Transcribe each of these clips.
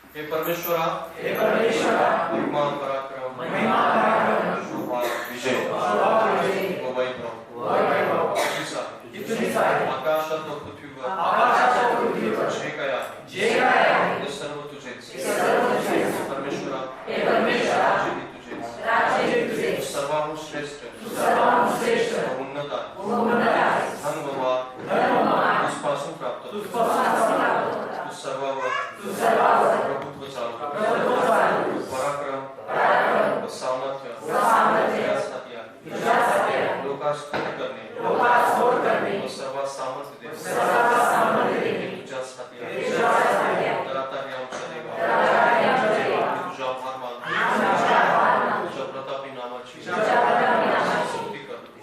हे परमेश्वरा महिमा पराक्रम शोभा विजय व वैभव आकाशात व पृथ्वीवर जे काय आहे ते सर्व तुझेच परमेश्वरा राज्य तुझेच सर्वाहून श्रेष्ठ उन्नत धन व मान तुझपासून प्राप्त तू सर्वावर प्रभुत्व चालू पराक्रम व सामर्थ्य लोकांस स्तुती करणे व सर्वात सामर्थ्य दे तुझ्याच हाती आहे तर आता हे आमच्या देवा तुझ्या आभार मानतो तुझ्या प्रतापी नामाची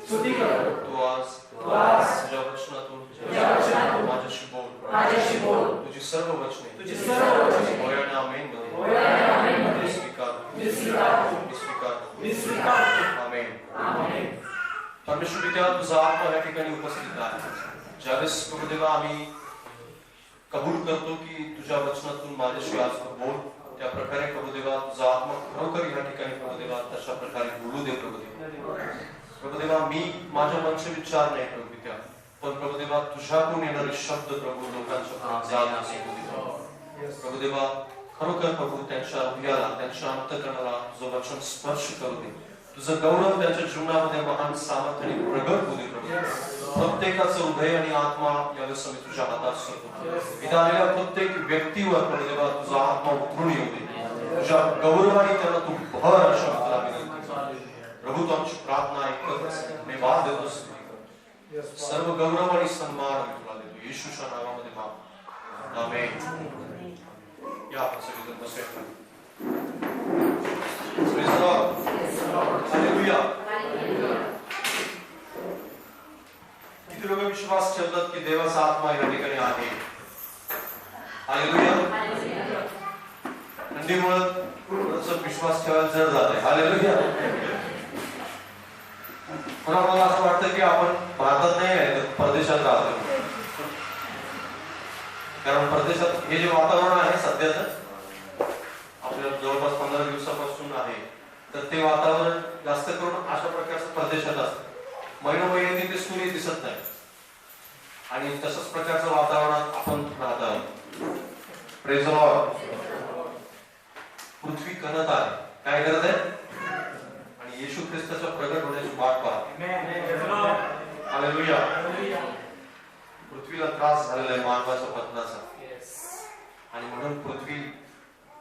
स्तुती कर तू आज तुझ्या वचनातून माझ्याशी बोल तुझी सर्व वचने होय आणि आमेन मध्ये स्वीकार आमेन परमेश्वर पित्या तुझा आत्मा या ठिकाणी उपस्थित आहे ज्यावेळेस प्रभुदेवा आम्ही कबूल करतो की तुझ्या वचनातून माझ्याशी आज बोल त्या प्रकारे प्रभुदेवा तुझा आत्मा खरोखर या ठिकाणी प्रभुदेवा तशा प्रकारे बोलू दे प्रभुदेवा मी माझ्या मनचे विचार नाही प्रभू पित्या पण प्रभुदेवा तुझ्याकडून येणारे शब्द प्रभू लोकांच्या प्रभुदेवा खरोखर प्रभू त्यांच्या हृदयाला त्यांच्या अंतःकरणाला तुझं वचन स्पर्श करू दे तुझं गौरव त्यांच्या जीवनामध्ये महान सामर्थ्याने प्रगट होऊ दे प्रभू प्रत्येकाचं हृदय आणि आत्मा यावेळेस मी तुझ्या हातात सोडतो इथं आलेल्या प्रत्येक व्यक्तीवर प्रभुदेवा तुझा आत्मा उतरून येऊ दे तुझ्या गौरवाने त्यांना तू भर अशा तुला विनंती प्रभू तू आमची प्रार्थना ऐकत धन्यवाद देतो सर्व गौरव आणि सन्मान मी तुला देतो येशूच्या नावामध्ये माग आमेन या आपण सगळेजण बसूया हालेलुया किती लोक विश्वास ठेवतात की देवाचा आत्मा या ठिकाणी आहे हालेलुया थंडीमुळे विश्वास ठेवायला जड जाते हालेलुया पुन्हा मला असं वाटतं की आपण भारतात नाही आहे तर परदेशात राहतो कारण परदेशात हे जे वातावरण आहे सध्याचं आपल्याला जवळपास 15 दिवसापासून आहे तर ते वातावरण जास्त करून अशा प्रकारचं परदेशात असतं महिनोमहिने तिथे सूर्य दिसत नाही आणि तसंच प्रकारचं वातावरणात आपण राहत आहोत प्रेज द लॉर्ड पृथ्वी कणत आहे काय करत आहे आणि येशू ख्रिस्ताच्या प्रगट होण्याची वाट पाहते हालेलुया पृथ्वीला त्रास झालेला आहे मानवाच्या पतनाचा आणि म्हणून पृथ्वी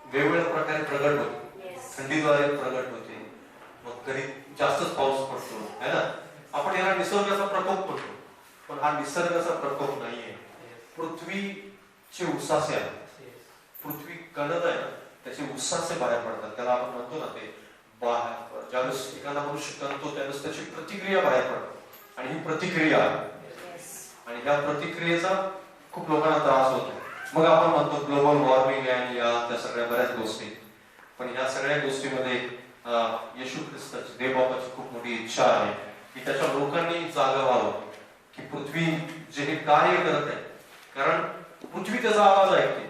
वेगवेगळ्या प्रकारे प्रगट होते थंडीद्वारे प्रगट होते मग कधी जास्तच पाऊस पडतो है ना आपण याला निसर्गाचा प्रकोप म्हणतो पण हा निसर्गाचा प्रकोप नाहीये पृथ्वीचे उसासे आहे पृथ्वी कणत आहे ना त्याचे उसासे बाहेर पडतात त्याला आपण म्हणतो ना ते ज्यावेळेस एखादा मनुष्य कणतो त्यावेळेस त्याची प्रतिक्रिया बाहेर पडते आणि ही प्रतिक्रिया आणि या प्रतिक्रियेचा खूप लोकांना त्रास होतो मग आपण म्हणतो ग्लोबल वॉर्मिंग आणि या त्या सगळ्या बऱ्याच गोष्टी पण या सगळ्या गोष्टीमध्ये येशू ख्रिस्ताची देवबापाची खूप मोठी इच्छा आहे की त्याच्या लोकांनी जागा व्हावं की पृथ्वी जे हे कार्य करत आहे कारण पृथ्वी त्याचा आवाज ऐकते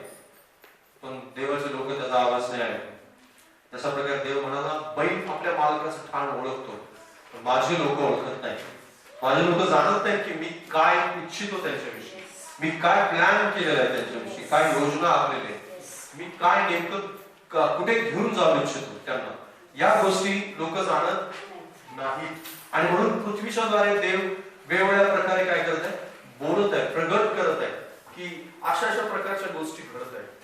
पण देवाचे लोक त्याचा आवाज नाही ऐकते तशा प्रकारे देव म्हणाला बैल आपल्या मालकाचं ठाण ओळखतो पण माझे लोक ओळखत नाही माझे लोक जाणत नाहीत की मी काय इच्छितो त्यांच्याविषयी मी काय प्लॅन केलेला आहे त्यांच्याविषयी काय योजना आखलेली आहे मी काय नेमकं कुठे घेऊन जाऊ इच्छितो त्यांना या गोष्टी लोक जाणत नाही आणि म्हणून पृथ्वीच्या द्वारे देव वेगवेगळ्या प्रकारे काय करत आहे बोलत आहे प्रगट करत आहे की अशा अशा प्रकारच्या गोष्टी घडत आहेत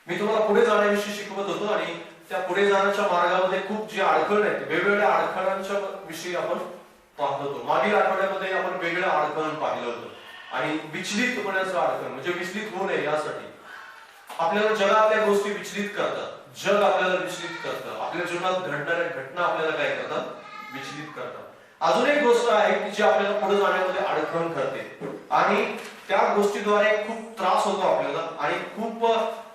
मी तुम्हाला पुढे जाण्याविषयी शिकवत होतो आणि त्या पुढे जाण्याच्या मार्गामध्ये खूप जे अडखळ आहेत वेगवेगळ्या अडखळांच्या विषयी आपण पाहत होतो मागील आठवड्यामध्ये आपण वेगळ्या अडखळण पाहिलं होतं आणि विचलित होण्याचं अडखळ म्हणजे विचलित होऊ नये यासाठी आपल्याला जगातल्या गोष्टी विचलित करतात जग आपल्याला विचलित करतं आपल्या जीवनात घडणाऱ्या घटना आपल्याला काय करतात विचलित करतात अजून एक गोष्ट आहे की जी आपल्याला पुढे जाण्यामध्ये अडखळ करते आणि त्या गोष्टीद्वारे खूप त्रास होतो आपल्याला आणि खूप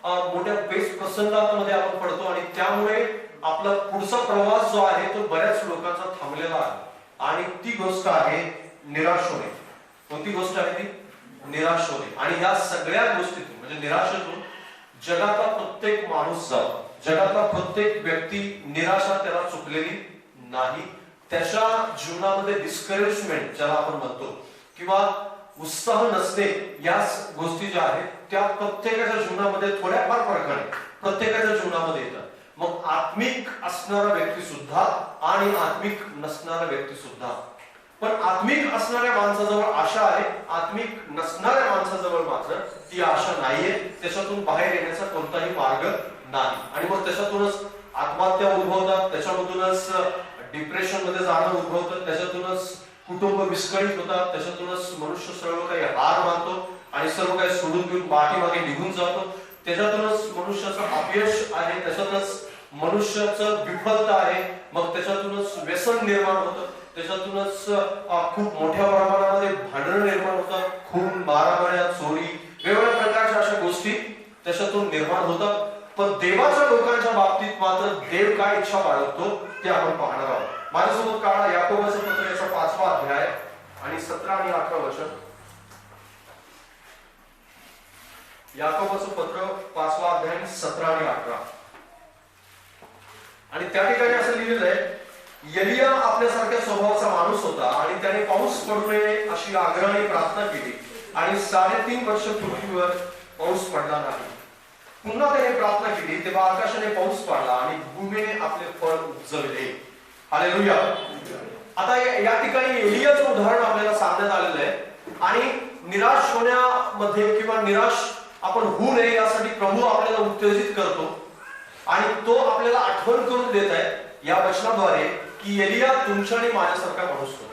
मोठ्या बेस प्रसंगामध्ये आपण पडतो आणि त्यामुळे आपला पुढचा प्रवास जो आहे तो बऱ्याच लोकांचा थांबलेला आहे आणि ती गोष्ट आहे निराश होणे कोणती गोष्ट आहे ती निराश होणे आणि या सगळ्या गोष्टीतून म्हणजे निराशेतून जगाचा प्रत्येक माणूस जातो, जगातला प्रत्येक व्यक्ती निराशा त्याला चुकलेली नाही. त्याच्या जीवनामध्ये डिस्करेजमेंट ज्याला आपण म्हणतो किंवा उत्साह नसणे, या गोष्टी ज्या आहेत त्या प्रत्येकाच्या जीवनामध्ये थोड्याफार फरकाने प्रत्येकाच्या जीवनामध्ये येतात. मग आत्मिक असणारा व्यक्ती सुद्धा आणि आत्मिक नसणारा व्यक्ती सुद्धा. पण आत्मिक असणाऱ्या माणसाजवळ आशा आहे, आत्मिक नसणाऱ्या माणसाजवळ मात्र ती आशा नाहीये. त्याच्यातून बाहेर येण्याचा कोणताही मार्ग नाही आणि मग त्याच्यातूनच आत्महत्या उद्भवतात, त्याच्यामधूनच डिप्रेशन मध्ये जाणं उद्भवतं, त्याच्यातूनच कुटुंब विस्कळीत होतात, त्याच्यातूनच मनुष्य सर्व काही हार मानतो आणि सर्व काही सोडून देऊन पाठीमागे निघून जातो. त्याच्यातूनच मनुष्याचं अपयश आहे, त्याच्यातच मनुष्याचं विफलता आहे, मग त्याच्यातूनच व्यसन निर्माण होतं, त्याच्यातूनच खूप मोठ्या प्रमाणामध्ये भांडणं निर्माण होतात, खून, मारामाऱ्या, चोरी, वेगवेगळ्या प्रकारच्या अशा गोष्टी त्याच्यातून निर्माण होतात. पण देवाच्या लोकांच्या बाबतीत मात्र देव काय इच्छा बाळगतो ते आपण पाहणार आहोत. माझ्यासोबत काढा याकोबाचं पत्र याचा 5वा अध्याय आणि 17 आणि 18 वचन. याकोबाचं पत्र 5वा अध्याय 17 आणि 18. आणि त्या ठिकाणी असं लिहिलेलं आहे, एलिया आपल्यासारख्या स्वभावाचा माणूस होता आणि त्याने पाऊस पडू नये अशी आग्रहाने प्रार्थना केली आणि 3.5 वर्ष पृथ्वीवर पाऊस पडला नाही. पुन्हा त्याने प्रार्थना केली तेव्हा आकाशाने पाऊस पडला आणि भूमीने आपले फळ उपजवले. हालेलुया. आता या ठिकाणी एलियाचं उदाहरण आपल्याला सांगण्यात आलेलं आहे आणि निराश होण्यामध्ये किंवा निराश आपण होऊ नये यासाठी प्रभू आपल्याला उत्तेजित करतो आणि तो आपल्याला आठवण करून देत आहे या वचनाद्वारे की एलिया तुमच्या आणि माझ्यासारखा माणूस होता.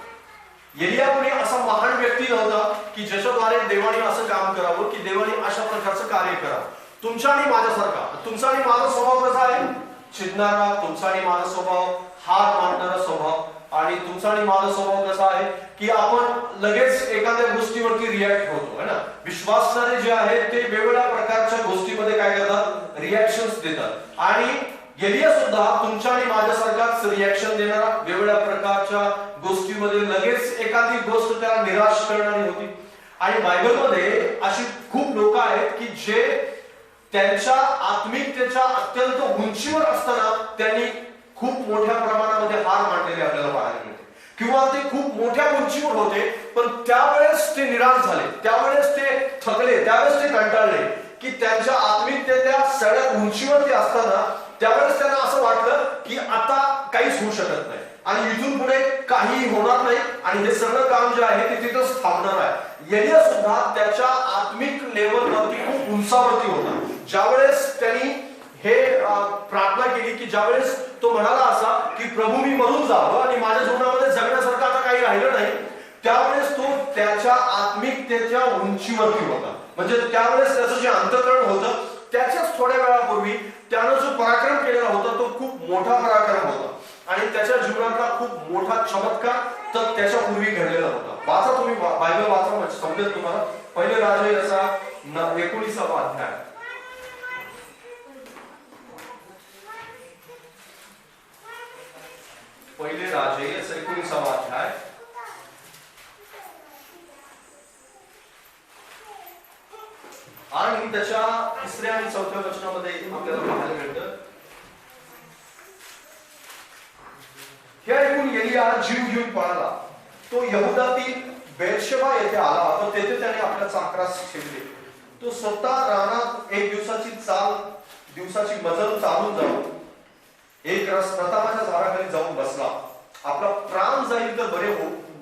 एलिया कोणी असा महान व्यक्ती नव्हता की ज्याच्याद्वारे देवाने असं काम करावं की देवाने अशा प्रकारचं कार्य करावं. तुमच्या आणि माझ्यासारखा. तुमचा आणि माझा स्वभाव कसा आहे? चिडणारा. तुमचा आणि माझा स्वभाव हार मानणारा स्वभाव. आणि तुमचा आणि माझा स्वभाव कसा आहे की आपण लगेच एखाद्या गोष्टीवरती रिॲक्ट होतो, है ना. विश्वासणारे जे आहेत ते वेगवेगळ्या प्रकारच्या गोष्टीमध्ये काय करतात? रिॲक्शन्स देतात. आणि एलिया सुद्धा तुमच्या आणि माझ्यासारखाच रिॲक्शन देणारा, वेगवेगळ्या प्रकारच्या गोष्टीमध्ये लगेच एखादी गोष्ट त्याला निराश करणारी होती. आणि बायबलमध्ये अशी खूप लोक आहेत की जे त्यांच्या आत्मिकतेच्या अत्यंत उंचीवर असताना त्यांनी खूप मोठ्या प्रमाणामध्ये हार मानलेले आपल्याला पाहायला मिळते किंवा ते खूप मोठ्या उंचीवर होते पण त्यावेळेस ते निराश झाले, त्यावेळेस ते थकले, त्यावेळेस ते कंटाळले की त्यांच्या आत्मिकतेच्या सगळ्यात उंचीवरती असताना त्यावेळेस त्यांना असं वाटलं की आता काहीच होऊ शकत नाही आणि इथून पुढे काही होणार नाही आणि हे सगळं काम जे आहे ते तिथंच थांबणार आहे. एलिया सुद्धा त्याच्या आत्मिक लेवलवरती खूप उंचावरती होता. ज्यावेळेस त्यांनी हे प्रार्थना केली की ज्यावेळेस तो म्हणाला असा की प्रभू मी मरून जावं आणि माझ्या जीवनामध्ये जगण्यासारखं आता काही राहिलं नाही, त्यावेळेस तो त्याच्या आत्मिकतेच्या उंचीवरती होता. म्हणजे त्यावेळेस त्याचं जे अंतःकरण होतं त्याच्याच थोड्या वेळापूर्वी त्यानं जो पराक्रम केलेला होता तो खूप मोठा पराक्रम होता आणि त्याच्या जीवनातला खूप मोठा चमत्कार तर त्याच्या पूर्वी घडलेला होता. वाचा तुम्ही बायबल वाचा म्हणजे समजेल तुम्हाला. पहिले राजे याचा 19वा अध्याय. पहिले राजे याचा 19वा अध्याय आणि त्याच्या 3ऱ्या आणि 4थ्या वचनामध्ये आपल्याला पाहायला मिळतं. हे ऐकून एलिया जीव घेऊन पळाला. तो यहुदातील बेरशेबा येथे आला तर तेथे त्याने आपल्या चाकरास ठेवले. तो स्वतः रानात एक दिवसाची मजल चालून जाऊन एक रथाच्या झाडाखाली जाऊन बसला. आपला प्राण जाईल तर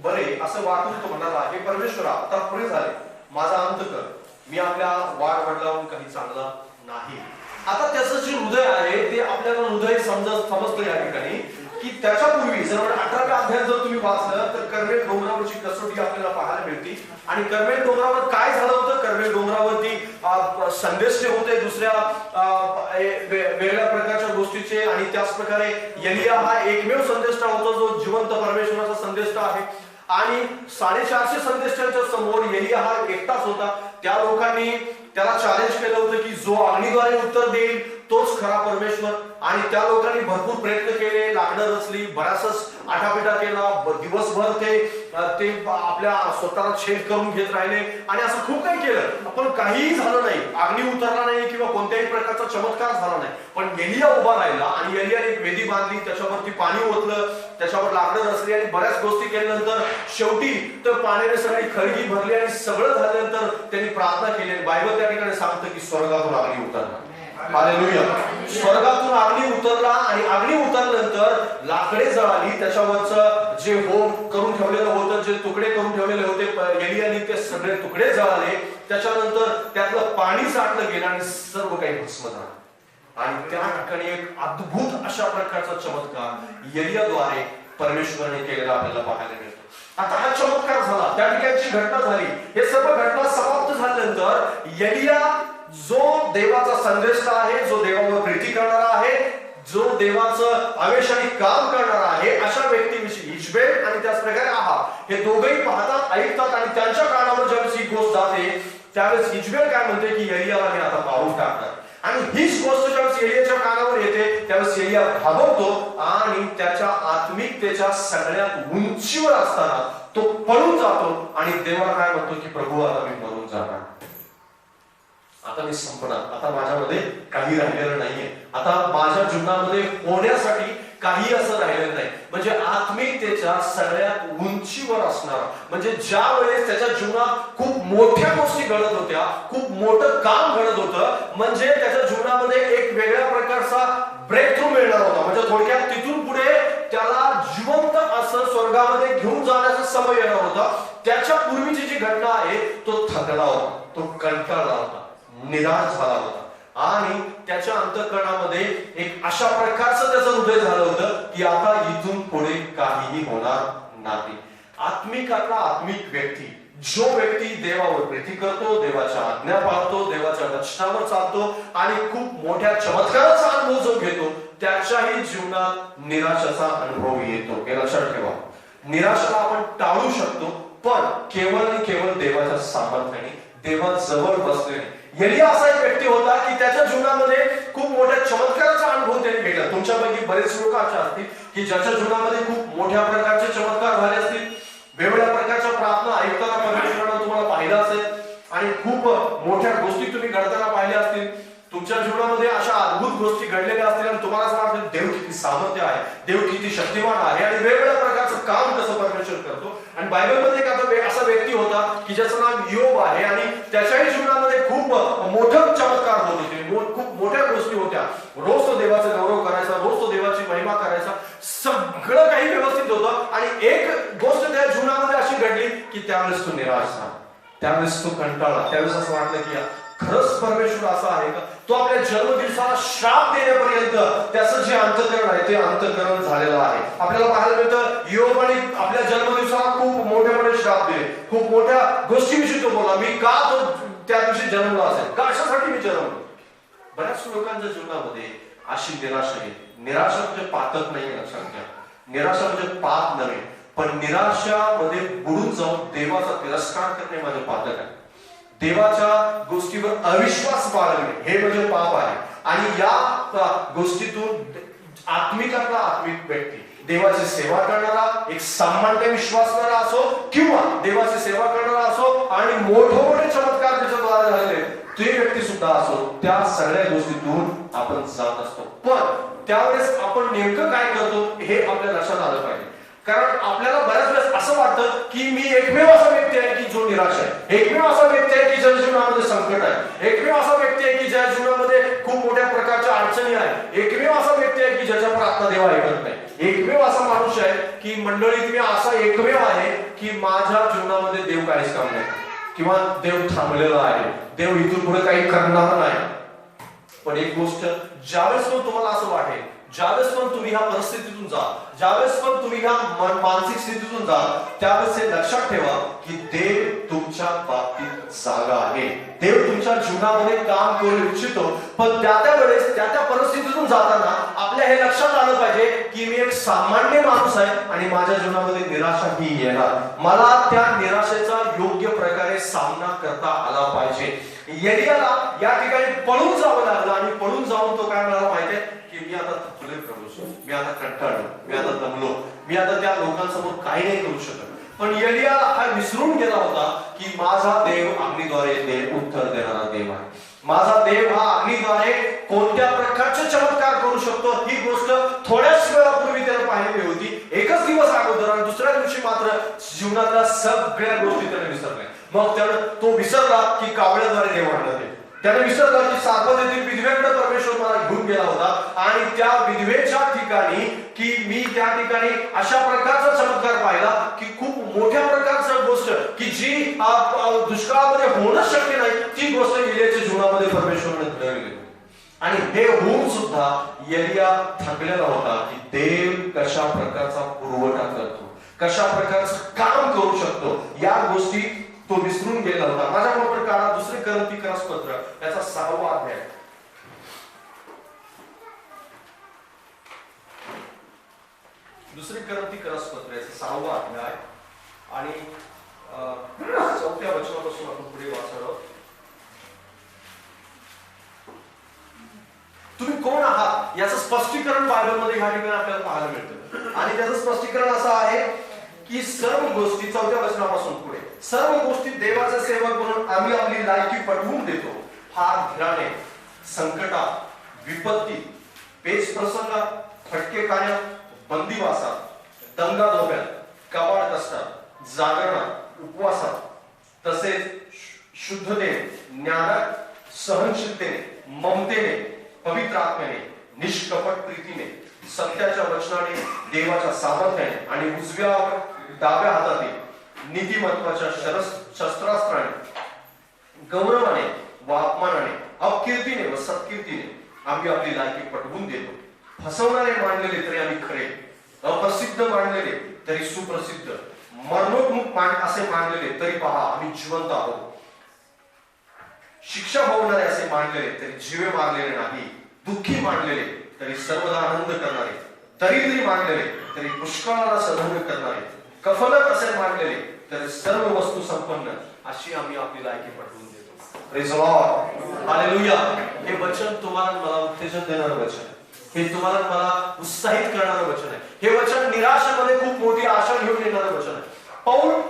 बरे असं वाटून तो म्हणाला, हे परमेश्वरा आता पुरे झाले, माझा अंत कर, मी आपल्या वाढ वडिलांहून काही चांगला नाही. आता त्याचं जे हृदय आहे ते आपल्याला हृदय समजतं या ठिकाणी की त्याच्यापूर्वी जर 18व्या अध्यायात जर तुम्ही वाचलं तर कर्मेल डोंगरावरची कसोटी आपल्याला पाहायला मिळते. आणि कर्मेल डोंगरावर काय झालं होतं? कर्मेल डोंगरावरती संदेश होते दुसऱ्या वेगळ्या प्रकारच्या गोष्टीचे आणि त्याच प्रकारे एलिया हा एकमेव संदेष्टा होता जो जिवंत परमेश्वराचा संदेष्टा आहे. आणि 450 संदेष्टांच्या समोर एलिया हा एकटाच होता. त्या लोकांनी त्याला चॅलेंज केलं होतं की जो अग्नीद्वारे उत्तर देईल तोच खरा परमेश्वर. आणि त्या लोकांनी भरपूर प्रयत्न केले, लाकडं रचली, बराचच आठापिठा केला, दिवसभर ते आपल्या स्वतःला छेद करून घेत राहिले आणि असं खूप काही केलं, पण काहीही झालं नाही. अग्नी उतरला नाही किंवा कोणत्याही प्रकारचा चमत्कार झाला नाही. पण एलिया उभा राहिला आणि एलियाने एक वेदी बांधली, त्याच्यावरती पाणी ओतलं, त्याच्यावर लाकडं रचली आणि बऱ्याच गोष्टी केल्यानंतर शेवटी तर पाण्याने सगळी खळगी भरली आणि सगळं झाल्यानंतर त्यांनी प्रार्थना केली. बायबल त्या ठिकाणी सांगतं की स्वर्गातून अग्नी उतरला. हालेलुया. स्वर्गातून अग्नी उतरला आणि अग्नी उतरल्यानंतर लाकडे जळाली, त्याच्यावरचं जे होम करून ठेवलेलं होतं, जे तुकडे करून ठेवलेले होते एलियाने, ते सगळे तुकडे जळाले. त्याच्यानंतर त्यातलं पाणी साठलं गेलं आणि सर्व काही भस्म झालं. आणि त्या ठिकाणी एक अद्भुत अशा प्रकारचा चमत्कार एलियाद्वारे परमेश्वराने केलेला आपल्याला पाहायला मिळतो. आता हा चमत्कार झाला, त्या ठिकाणची घटना झाली. हे सर्व घटना समाप्त झाल्यानंतर एलिया जो देवाचा संदेष्टा आहे, जो देवावर प्रीती करणारा आहे, जो देवाचं आवेशाने काम करणारा आहे, अशा व्यक्तीविषयी इजबेल आणि त्याच प्रकारे आहाब हे दोघेही पाहतात, ऐकतात आणि त्यांच्या कानावर ज्यावेळेस ही गोष्ट जाते त्यावेळेस इजबेल काय म्हणते की एलियाला मी आता मारून टाकणार. आणि हीच गोष्ट ज्यावेळेस एलियाच्या कानावर येते त्यावेळेस एलिया घाबरतो आणि त्याच्या आत्मिकतेच्या सगळ्यात उंचीवर असताना तो पळून जातो आणि देवाला काय म्हणतो की प्रभू आता मी मरून जाणार, आता मी संपणार, आता माझ्यामध्ये काही राहिलेलं नाहीये, आता माझ्या जीवनामध्ये होण्यासाठी काही असं राहिलेलं नाही. म्हणजे आत्मिकतेच्या सगळ्यात उंचीवर असणार, म्हणजे ज्या वेळेस त्याच्या जीवनात खूप मोठ्या गोष्टी घडत होत्या, खूप मोठं काम घडत होतं, म्हणजे त्याच्या जीवनामध्ये एक वेगळ्या प्रकारचा ब्रेक थ्रू मिळणार होता. म्हणजे थोडक्यात तिथून पुढे त्याला जिवंत असं स्वर्गामध्ये घेऊन जाण्याचा समय येणार होता. त्याच्या पूर्वीची जी घटना आहे तो थकला होता, तो कंटाळला होता, निराश झाला होता आणि त्याच्या अंतःकरणामध्ये एक अशा प्रकारचं त्याचं हृदय झालं होतं की आता इथून पुढे काहीही होणार नाही. आत्मिकातला आत्मिक व्यक्ती, जो व्यक्ती देवावर प्रीती करतो, देवाच्या आज्ञा पाळतो, देवाच्या वचनावर चालतो आणि खूप मोठ्या चमत्काराचा अनुभव जो घेतो, त्याच्याही जीवनात निराशाचा अनुभव येतो. हे लक्षात ठेवा. निराशेला आपण टाळू शकतो, पण केवळ आणि केवळ देवाच्या सामर्थ्याने, देवाजवळ बसल्याने. एलिया असा एक व्यक्ती होता की त्याच्या जीवनामध्ये खूप मोठ्या चमत्काराचा अनुभव त्यांनी घेतला. तुमच्यापैकी बरेच लोक असे असतील की ज्याच्या जीवनामध्ये खूप मोठ्या प्रकारचे चमत्कार झाले असतील, वेगवेगळ्या प्रकारच्या प्रार्थना ऐकताना परमेश्वरानं तुम्हाला पाहिलं असेल आणि खूप मोठ्या गोष्टी तुम्ही घडताना पाहिल्या असतील. तुमच्या जीवनामध्ये अशा अद्भुत गोष्टी घडलेल्या असतील आणि तुम्हाला असं वाटतं देव किती सामर्थ्य आहे, देव किती शक्तिमान आहे आणि वेगवेगळ्या प्रकारचं काम कसं परमेश्वर करतो. आणि बायबलमध्ये एक असा व्यक्ती होता की ज्याचं नाव योब आहे आणि त्याच्याही जीवनामध्ये खूप मोठं चमत्कार होत होते, खूप मोठ्या गोष्टी होत्या. रोज तो देवाचा गौरव करायचा, रोज तो देवाची महिमा करायचा, सगळं काही व्यवस्थित होतं. आणि एक गोष्ट त्या जीवनामध्ये अशी घडली की त्यावेळेस तो निराश झाला, त्यावेळेस तो कंटाळला, त्यावेळेस असं वाटलं की खरंच परमेश्वर असा आहे का. तो आपल्या जन्मदिवसाला श्राप देण्यापर्यंत त्याचं जे अंतःकरण आहे ते अंतःकरण झालेलं आहे. आपल्याला पाहायला मिळतं योबाने आपल्या जन्मदिवसाला खूप मोठे मोठे श्राप दिले, खूप मोठ्या गोष्टीविषयी तो बोला, मी का तो त्या दिवशी जन्मला असेल, कशासाठी मी जन्मलो. बऱ्याच लोकांच्या जीवनामध्ये अशी निराशा येते. निराशा म्हणजे पातक नाही, लक्षात घ्या. निराशा म्हणजे पाप नव्हे, पण निराशामध्ये बुडून जाऊन देवाचा तिरस्कार करणे माझे पातक आहे. देवाच्या गोष्टीवर अविश्वास बाळगणे हे म्हणजे पाप आहे. आणि या गोष्टीतून आत्मिकातला आत्मिक व्यक्ती, देवाची सेवा करणारा, एक सामान्य विश्वासणारा असो किंवा देवाची सेवा करणारा असो आणि मोठे मोठे चमत्कार त्याच्याद्वारे झालेले ते व्यक्ती सुद्धा असो, त्या सगळ्या गोष्टीतून आपण जात असतो. पण त्यावेळेस आपण नेमकं काय करतो हे आपल्या लक्षात आलं पाहिजे. कारण आपल्याला बऱ्याच वेळेस असं वाटतं की मी एकमेव असा व्यक्ती आहे की जो निराश आहे, एकमेव असा व्यक्ती आहे की ज्या जीवनामध्ये संकट आहे, एकमेव असा व्यक्ती आहे की ज्या जीवनामध्ये खूप मोठ्या प्रकारच्या अडचणी आहे, एकमेव असा व्यक्ती आहे की ज्याच्या प्रार्थना देव ऐकत नाही, एकमेव असा माणूस आहे की मंडळीत मी असा एकमेव आहे की माझ्या जीवनामध्ये देव काहीच काम नाही किंवा देव थांबलेला आहे, देव इथून पुढे काही करणार नाही. पण एक गोष्ट ज्यावेळेस तुम्हाला असं वाटेल, ज्यावेळेस पण तुम्ही ह्या परिस्थितीतून जा, ज्यावेळेस पण तुम्ही ह्या मानसिक स्थितीतून जा, त्यावेळेस हे लक्षात ठेवा की देव तुमच्या बाबतीत जागा आहे. देव तुमच्या जीवनामध्ये काम करू इच्छितो. पण त्या वेळेस त्या परिस्थितीतून जाताना आपल्या हे लक्षात आलं पाहिजे की मी एक सामान्य माणूस आहे आणि माझ्या जीवनामध्ये निराशा ही येणार. मला त्या निराशेचा योग्य प्रकारे सामना करता आला पाहिजे. एलियाला या ठिकाणी पळून जावं लागलं आणि पळून जाऊन तो काय म्हणाला माहितीये की मी आता थकलोय प्रभू, मी आता कंटाळलो, मी आता दमलो, मी आता त्या लोकांसमोर काही नाही करू शकत. पण एलिया हा विसरून गेला होता की माझा देव अग्नीद्वारे उत्तर देणारा देव आहे. माझा देव हा अग्नीद्वारे कोणत्या प्रकारचे चमत्कार करू शकतो ही गोष्ट थोड्याच वेळापूर्वी त्याने पाहिलेली होती, एकच दिवस अगोदर. आणि दुसऱ्या दिवशी मात्र जीवनातल्या सगळ्या गोष्टी त्याने विसरल्या. मग त्यानं तो विसरला की कावळ्याद्वारे देव आणलं ते. त्याने विसरला की सारपत येथील विधवेकडे परमेश्वर मला घेऊन गेला होता आणि त्या विधवेच्या ठिकाणी की मी त्या ठिकाणी अशा प्रकारचा चमत्कार पाहिला की खूप मोठ्या प्रकारची गोष्ट की जी दुष्काळामध्ये होणं शक्य नाही ती गोष्ट एलियाच्या जीवनामध्ये परमेश्वराने घडवली. आणि हे होऊन सुद्धा एलिया थकलेला होता की देव कशा प्रकारचा पुरवठा करतो, कशा प्रकारचं काम करू शकतो या गोष्टी तो विसरून गेला होता. माझ्या बरोबर काळा दुसरे करंथीकरास पत्र याचा 6वा अध्याय. दुसरे करंथीकरास पत्र याचा 6वा अध्याय आणि 4थ्या वचनापासून आपण पुढे वाचणार. तुम्ही कोण आहात याचं स्पष्टीकरण बायबलमध्ये ह्या ठिकाणी आपल्याला पाहायला मिळतं. आणि त्याचं स्पष्टीकरण असं आहे की सर्व गोष्टी 4थ्या वचनापासून पुढे सर्व गोष्टी देवाचे सेवक म्हणून आम्ही आपली लायकी पटवून देतो. फार धीराने संकटात, विपत्तीत, पेच प्रसंगात, फटके खाण्यात, बंदिवासात, दंगाधोक्यात, कबाड कष्टात, जागरणात, उपवासात, तसेच शुद्धतेने, ज्ञानात, सहनशीलतेने, ममतेने, पवित्र आत्म्याने, निष्कपट प्रीतीने, सत्याच्या वचनाने, देवाच्या सामर्थ्याने आणि उजव्या डाव्या हातातील नीतिमत्वाच्या शस्त्रास्त्राने, गौरवाने व अपमानाने, अपकीर्तीने व सत्कीर्तीने आम्ही आपली लायकी पटवून देतो. फसवणारे मानलेले तरी आम्ही खरे, अप्रसिद्ध मानलेले तरी सुप्रसिद्ध, मरणोन्मुख असे मानलेले तरी पहा आम्ही जिवंत आहोत, शिक्षा भोगणारे असे मानलेले तरी जीवे मारलेले नाही, दुःखी मानलेले तरी सर्वदा आनंद करणारे, दरिद्री मानलेले तरी पुष्कळाला सदन करणारे, कफलक असे मानलेले तरी सर्व वस्तू संपन्न अशी आम्ही आपली लायकी पटवून देतो. Praise the Lord, hallelujah. हे वचन तुम्हाला मला उत्तेजन देणारं वचन आहे. हे तुम्हाला मला उत्साहित करणारं वचन आहे. हे वचन निराशेमध्ये खूप मोठी आशा घेऊन येणारं वचन आहे. पौल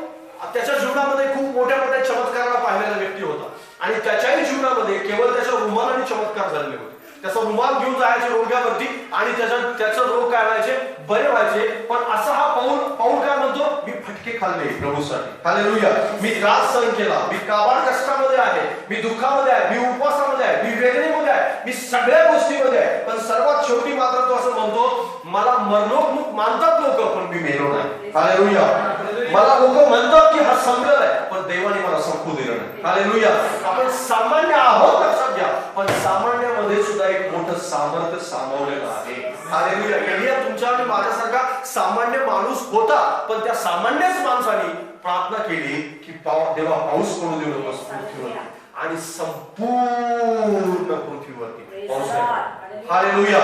त्याच्या जीवनामध्ये खूप मोठ्या मोठ्या चमत्काराला पाहिलेला व्यक्ती होता आणि त्याच्याही जीवनामध्ये केवळ त्याच्या रुमालाने चमत्कार झालेले होते. त्याचा रुमाल घेऊन जायचे रोग्यावरती आणि त्याचा रोग काय व्हायचे, बरे व्हायचे. पण असा हा पौल काय म्हणतो, मी फटके खाल्ले प्रभूसाठी, हालेलुया. मी त्रास सहन केला, मी काबाड कष्टामध्ये आहे, मी दुःखामध्ये आहे, मी उपवासामध्ये आहे, मी वेदनेमध्ये आहे, मी सगळ्या गोष्टीमध्ये आहे. पण सर्वात शेवटी मात्र तो असं म्हणतो, मला मरणोन्मुख मानतात लोक पण मी मेलो नाही, हालेलुया. मला लोक म्हणतात की हा संपलेला आहे पण देवाने मला संपू दिलं नाही, हालेलुया. आपण सामान्य आहोत लक्षात घ्या, पण सामान्यामध्ये सुद्धा एक मोठं सामर्थ्य सामावलेलं आहे, हालेलुया. एलिया तुमच्या आणि माझ्यासारखा सामान्य माणूस होता, पण त्या सामान्यच माणसाने प्रार्थना केली की देवा पाऊस पडू देऊ नकोस पृथ्वीवर, आणि संपूर्ण पृथ्वीवरती पाऊस झाला, हालेलुया,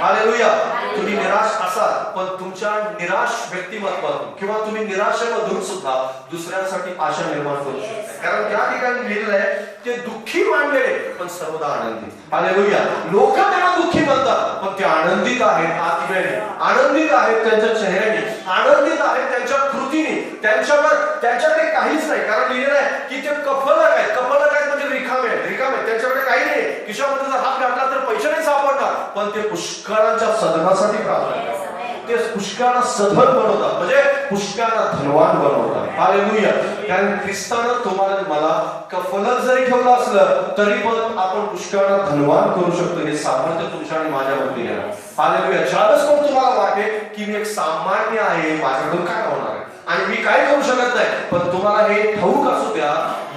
हालेलुया. तुम्ही निराश असाल पण तुमच्या निराश व्यक्तिमत्वातून किंवा तुम्ही निराशेमधून सुद्धा दुसऱ्यांसाठी आशा निर्माण करू शकता. कारण त्या ठिकाणी लिहिलेलं आहे ते दुःखी मानलेले पण सर्वदा आनंदी, हालेलुया. लोक त्यांना दुःखी म्हणतात पण ते आनंदित आहेत, आत्म्याने आनंदित आहेत, त्यांच्या चेहऱ्याने आनंदित आहेत, त्यांच्या कृतीने. त्यांच्याकडे काहीच नाही, कारण लिहिलेलं आहे की ते कफलक आहेत. कफलक आहेत म्हणजे रिकामे आहेत, त्यांच्याकडे काही नाही. खिशामध्ये जर हात घातला तर पैसे नाही सापडणार, पण ते पुष्कळांच्या सदनासाठी प्रार्थना करतात. ते पुष्कळांना सधन बनवतात, म्हणजे पुष्कळांना धनवान बनवतात, हालेलुया. कारण ख्रिस्तानं तुम्हाला मला कफलक जरी ठेवलं असलं तरी पण आपण पुष्कळांना धनवान करू शकतो. हे सामर्थ्य तुमच्या आणि माझ्यावरती आहे, हालेलुया. ज्यावेळेस पण तुम्हाला वाटेल की मी एक सामान्य आहे, माझ्याकडून काय होणार आहे आणि मी काय करू शकत नाही, पण तुम्हाला हे ठाऊक असू द्या,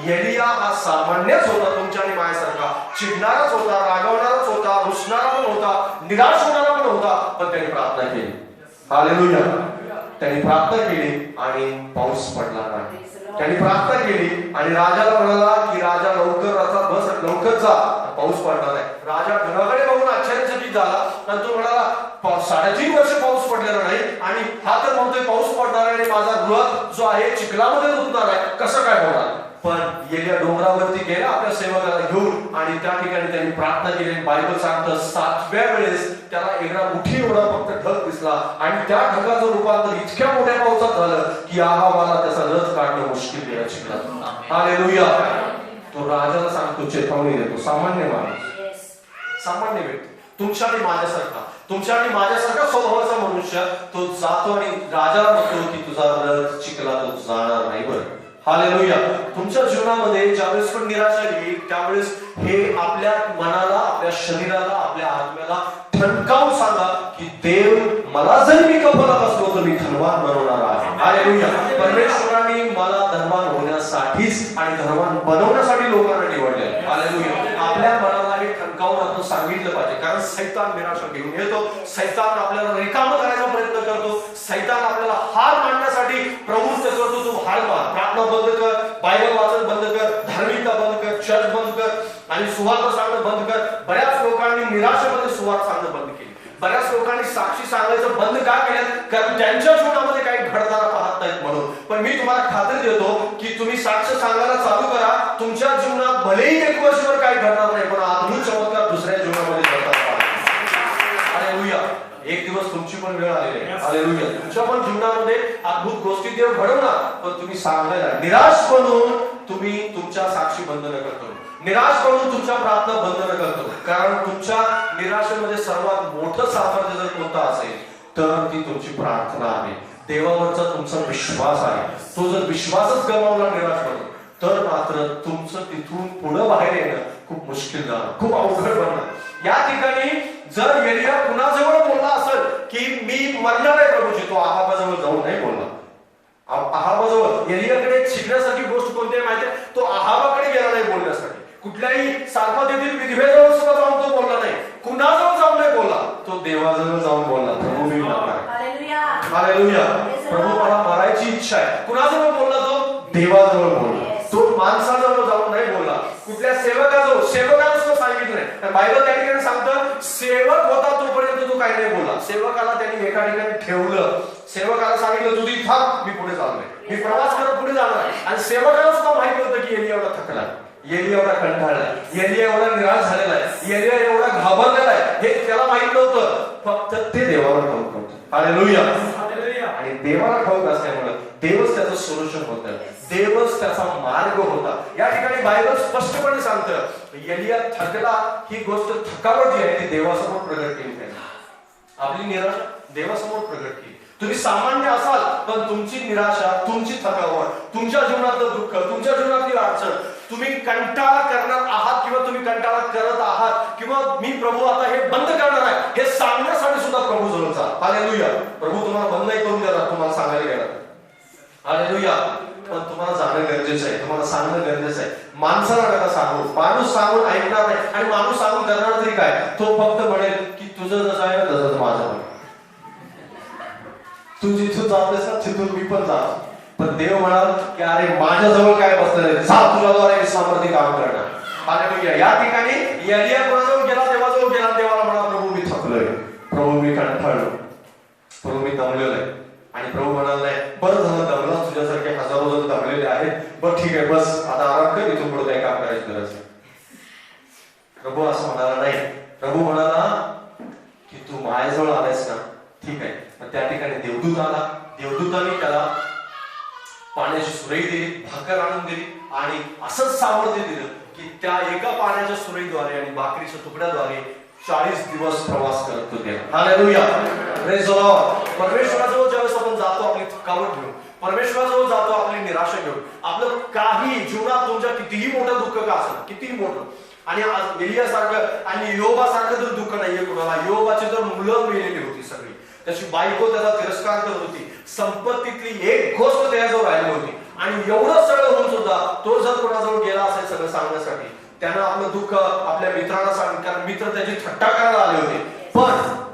एलिया हा सामान्यच होता, तुमच्या आणि माझ्यासारखा चिडणाराच होता, रागवणाराच होता, रुसणारा पण होता, निराश होणारा पण होता, पण त्याने प्रार्थना केली. हालेलुया. त्यांनी प्रार्थना केली आणि पाऊस पडला नाही. त्यांनी प्रार्थना केली आणि राजाला म्हणाला की राजा लवकर रथात बस, लवकर जा, पाऊस पडणार नाही. राजा घराकडे बघून आश्चर्यचकित झाला आणि तो म्हणाला 3.5 वर्ष पाऊस पडलेला नाही आणि हा तर म्हणतोय पाऊस पडणार आहे आणि माझा रथ जो आहे चिखलामध्ये रुतणार आहे, कसं काय होणार. पण एलिया डोंगरावरती गेला आपल्या सेवकाला घेऊन आणि त्या ठिकाणी त्यांनी प्रार्थना केली. बायबल सांगतं 7व्या वेळेस त्याला एकदा मुठी एवढा फक्त ढग दिसला आणि त्या ढगाचं रूपांतर इतक्या मोठ्या पावसात झालं की आहाबाला त्याचा रथ काढणं मुश्किल गेला चिखलात. हालेलुया. तो राजाला सांगतो, चेतावणी देतो. सामान्य माणूस, सामान्य व्यक्ती, तुमच्या आणि माझ्यासारखा स्वभावाचा मनुष्य तो जातो आणि राजाला म्हणतो की तुझा रथ चिखलात जाणार नाही. बरं, हालेलुया. तुमच्या जीवनामध्ये ज्यावेळेस पण निराशा येईल त्यावेळेस हे आपल्या मनाला, आपल्या शरीराला, आपल्या आत्म्याला ठणकावून सांगा की देव मला जर मी कपलात असलो तर मी धनवान बनवणार आहे. हालेलुया. परमेश्वराने मला धनवान होण्यासाठीच आणि धनवान बनवण्यासाठी लोकांना निवडले. हालेलुया. आपल्या मनाला हे ठणकावून आपण सांगितलं पाहिजे, कारण सैतान निराशा घेऊन येतो, सैतान आपल्याला रिकामं करायचा प्रयत्न करतो, सैतान आपल्याला हार मांडण्यासाठी प्रवृत्त करतो. तू हार मान, प्रार्थना बंद कर, बायबल वाचन बंद कर, धार्मिकता बंद कर, चर्च बंद कर आणि सुवार्ता सांगणं बंद कर. बऱ्याच लोकांनी निराशेमध्ये सुवार्ता सांगणं बंद केली. बऱ्याच लोकांनी साक्षी सांगायचं बंद का केलं, कारण त्यांच्या जीवनामध्ये काही घडताना पाहत नाहीत म्हणून. पण मी तुम्हाला खात्री देतो की तुम्ही साक्ष सांगायला चालू करा, तुमच्या जीवनात भलेही 1 वर्षभर काही घडणार नाही, पण अद्भुत चमत्कार दुसऱ्या जीवनामध्ये घडतात. हालेलुया. एक दिवस तुमची पण वेळ आलेली आहे. हालेलुया. तुमच्या पण जीवनामध्ये अद्भुत गोष्टी देव घडवणार, पण तुम्ही सांगायला निराश बनून तुम्ही तुमच्या साक्षी बंद नका करू, निराश बनून तुमच्या प्रार्थना बंद नका करू. कारण तुमच्या निराशेमध्ये सर्वात मोठं सामर्थ्य जर कोणतं असेल तर ती तुमची प्रार्थना आहे, देवावरचा तुमचा विश्वास आहे. तो जर विश्वासच गमावला निराश बनून तर मात्र तुमचं तिथून पुढे बाहेर येणं खूप मुश्किल जाणार, खूप अवघड बनणार. या ठिकाणी जर एलिया कुणाजवळ बोलला असेल की मी मरणार आहे प्रभूजी, तो आहाबाजवळ जाऊन नाही बोलला. आहाबाजवळ एलियाकडे शिकण्यासाठी गोष्ट कोणती आहे माहिती आहे, तो आहाबाकडे गेला नाही बोलण्यासाठी. कुठल्याही सारफातीतील विधवेजवळ सुद्धा जाऊन तो बोलला नाही, कुणाजवळ जाऊन नाही बोलला, तो देवाजवळ जाऊन बोलला. प्रभू मी मरणार. हालेलुया. प्रभू मला मरायची इच्छा आहे. कुणाजवळ बोलला तो? देवाजवळ बोलला. तो माणसाजवळ जाऊन नाही बोलला, कुठल्या सेवकाजवळ, सेवकाला सुद्धा सांगितलं नाही. बायबल त्या ठिकाणी सांगतं सेवक होता तोपर्यंत तो काही नाही बोलला. सेवकाला त्यांनी एका ठिकाणी ठेवलं, सेवकाला सांगितलं तू तिथे थांब, मी पुढे चाललोय, मी प्रवास करत पुढे जाणार आहे. आणि सेवकाला सुद्धा माहिती होतं की एलिया एवढा थकला, एलिया एवढा कंटाळलाय, एलिया एवढा निराश झालेला आहे, एलिया एवढा घाबरलेला आहे, हे त्याला माहित नव्हतं. फक्त ते देवाला ठाऊक होतं. हालेलुया. आणि देवाला ठाऊक असल्यामुळे देवच त्याचं सोल्युशन होतं, देवच त्याचा मार्ग होता. या ठिकाणी बायबल स्पष्टपणे सांगतं एलिया थकला, ही गोष्ट थकावट जी आहे ती देवासमोर प्रगट केली त्याने. आपली निराशा देवासमोर प्रगट केली. तुम्ही सामान्य असाल पण तुमची निराशा, तुमची थकावट, तुमच्या जीवनातलं दुःख, तुमच्या जीवनातली अडचण, तुम्ही कंटाळा करणार आहात किंवा तुम्ही कंटाळा करत आहात किंवा मी प्रभू आता हे बंद करणार आहे हे सांगण्यासाठी सुद्धा प्रभू जवळ जा. हालेलुया. प्रभू तुम्हाला बंद नाही करून देणार, तुम्हाला सांगायला गेला. हालेलुया. पण तुम्हाला जाणं गरजेचं आहे, तुम्हाला सांगणं गरजेचं आहे. माणसाला नका सांगू, माणूस सांगून ऐकणार नाही आणि माणूस सांगून करणार तरी काय, तो फक्त म्हणेल की तुझं जसं आहे ना तसंच माझं पण, तू जिथून जातेस ना तिथून मी पण जातो. पण देव म्हणाल की अरे माझ्याजवळ काय बसलेलं, जा तुझ्याद्वारे सामर्थ्य काम करणार. हालेलुया. या ठिकाणी एलिया कोणाजवळ गेला, देवाजवळ गेला. देवाला म्हणा प्रभू मी थकलोय, प्रभू मी कंटाळलो, प्रभू मी दमलेलो आहे. आणि प्रभू म्हणाल नाही बरं झालं दमला, तुझ्यासारखे हजारो जण दमलेले आहेत, बरं ठीक आहे बस आता आराम कर, इथून पुढे काही काम करायची गरज नाही. प्रभू असं म्हणाला नाही. प्रभू म्हणाला की तू माझ्याजवळ आलायस ना, ठीक आहे. त्या ठिकाणी देवदूत आला, देवदूताने त्याला पाण्याची सुरई दिली, भाकर आणून दिली आणि असंच सामर्थ्य दिलं की त्या एका पाण्याच्या सुरईद्वारे आणि भाकरीच्या तुकड्याद्वारे 40 दिवस प्रवास करत होते. हालेलुया. Praise the Lord. परमेश्वराजवळ ज्यावेळेस आपण जातो आपली थकावट घेऊन, परमेश्वराजवळ जातो आपली निराशा घेऊन, आपलं काही जीवनात तुमच्या कितीही मोठं दुःख का असेल, कितीही मोठं, आणि एलियासारखं आणि योबासारखं तर दुःख नाहीये कुणाला. योबाची तर मुलं मेलेली होती सगळी, त्याची बायको त्याचा तिरस्कार करत होती, संपत्तीतली एक गोष्ट त्याच्याजवळ राहिली होती. आणि एवढं सगळं होऊन सुद्धा तो जर कोणाजवळ गेला असेल सगळं सांगण्यासाठी त्यानं आपलं दुःख आपल्या मित्रांना सांगितलं, कारण मित्र त्याची थट्टा करायला आले होते. पण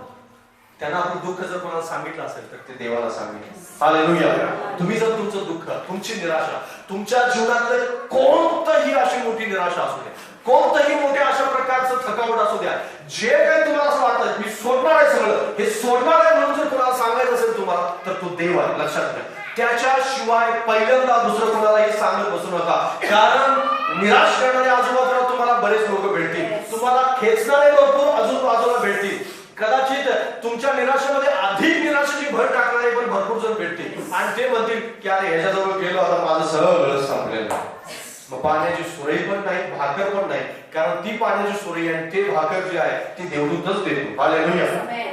त्यानं आपलं दुःख जर कोणाला सांगितलं असेल तर ते देवाला सांगितलं. हालेलुया. तुम्ही जर तुमचं दुःख, तुमची निराशा, तुमच्या जीवनातले कोणतंही अशी मोठी निराशा असू द्या, कोणतंही मोठ्या अशा प्रकारचं थकावट असू द्या, जे काही तुम्हाला असं वाटतं मी सोडणार आहे सगळं, हे सोडणार आहे म्हणून जर कोणाला सांगायचं असेल तुम्हाला, तर तो देव आहे. लक्षात घ्या. त्याच्याशिवाय पहिल्यांदा दुसरं कोणालाही सांगत बसू नका, कारण निराश करणारे आजूबाजूला तुम्हाला बरेच लोक भेटतील, तुम्हाला खेचणारे भरपूर आजूबाजूला भेटतील. कदाचित तुमच्या निराशेमध्ये अधिक निराशेची भर टाकणारे पण भरपूर जण भेटतील आणि ते म्हणतील की अरे ह्याच्याजवळ गेलो आता माझं सगळं संपलेलं. मग पाण्याची सोयी पण नाही, भाकर पण नाही, कारण ती पाण्याची सोयी आणि ते भाकर जे आहे ती देवदूतच देतो. हालेलुया.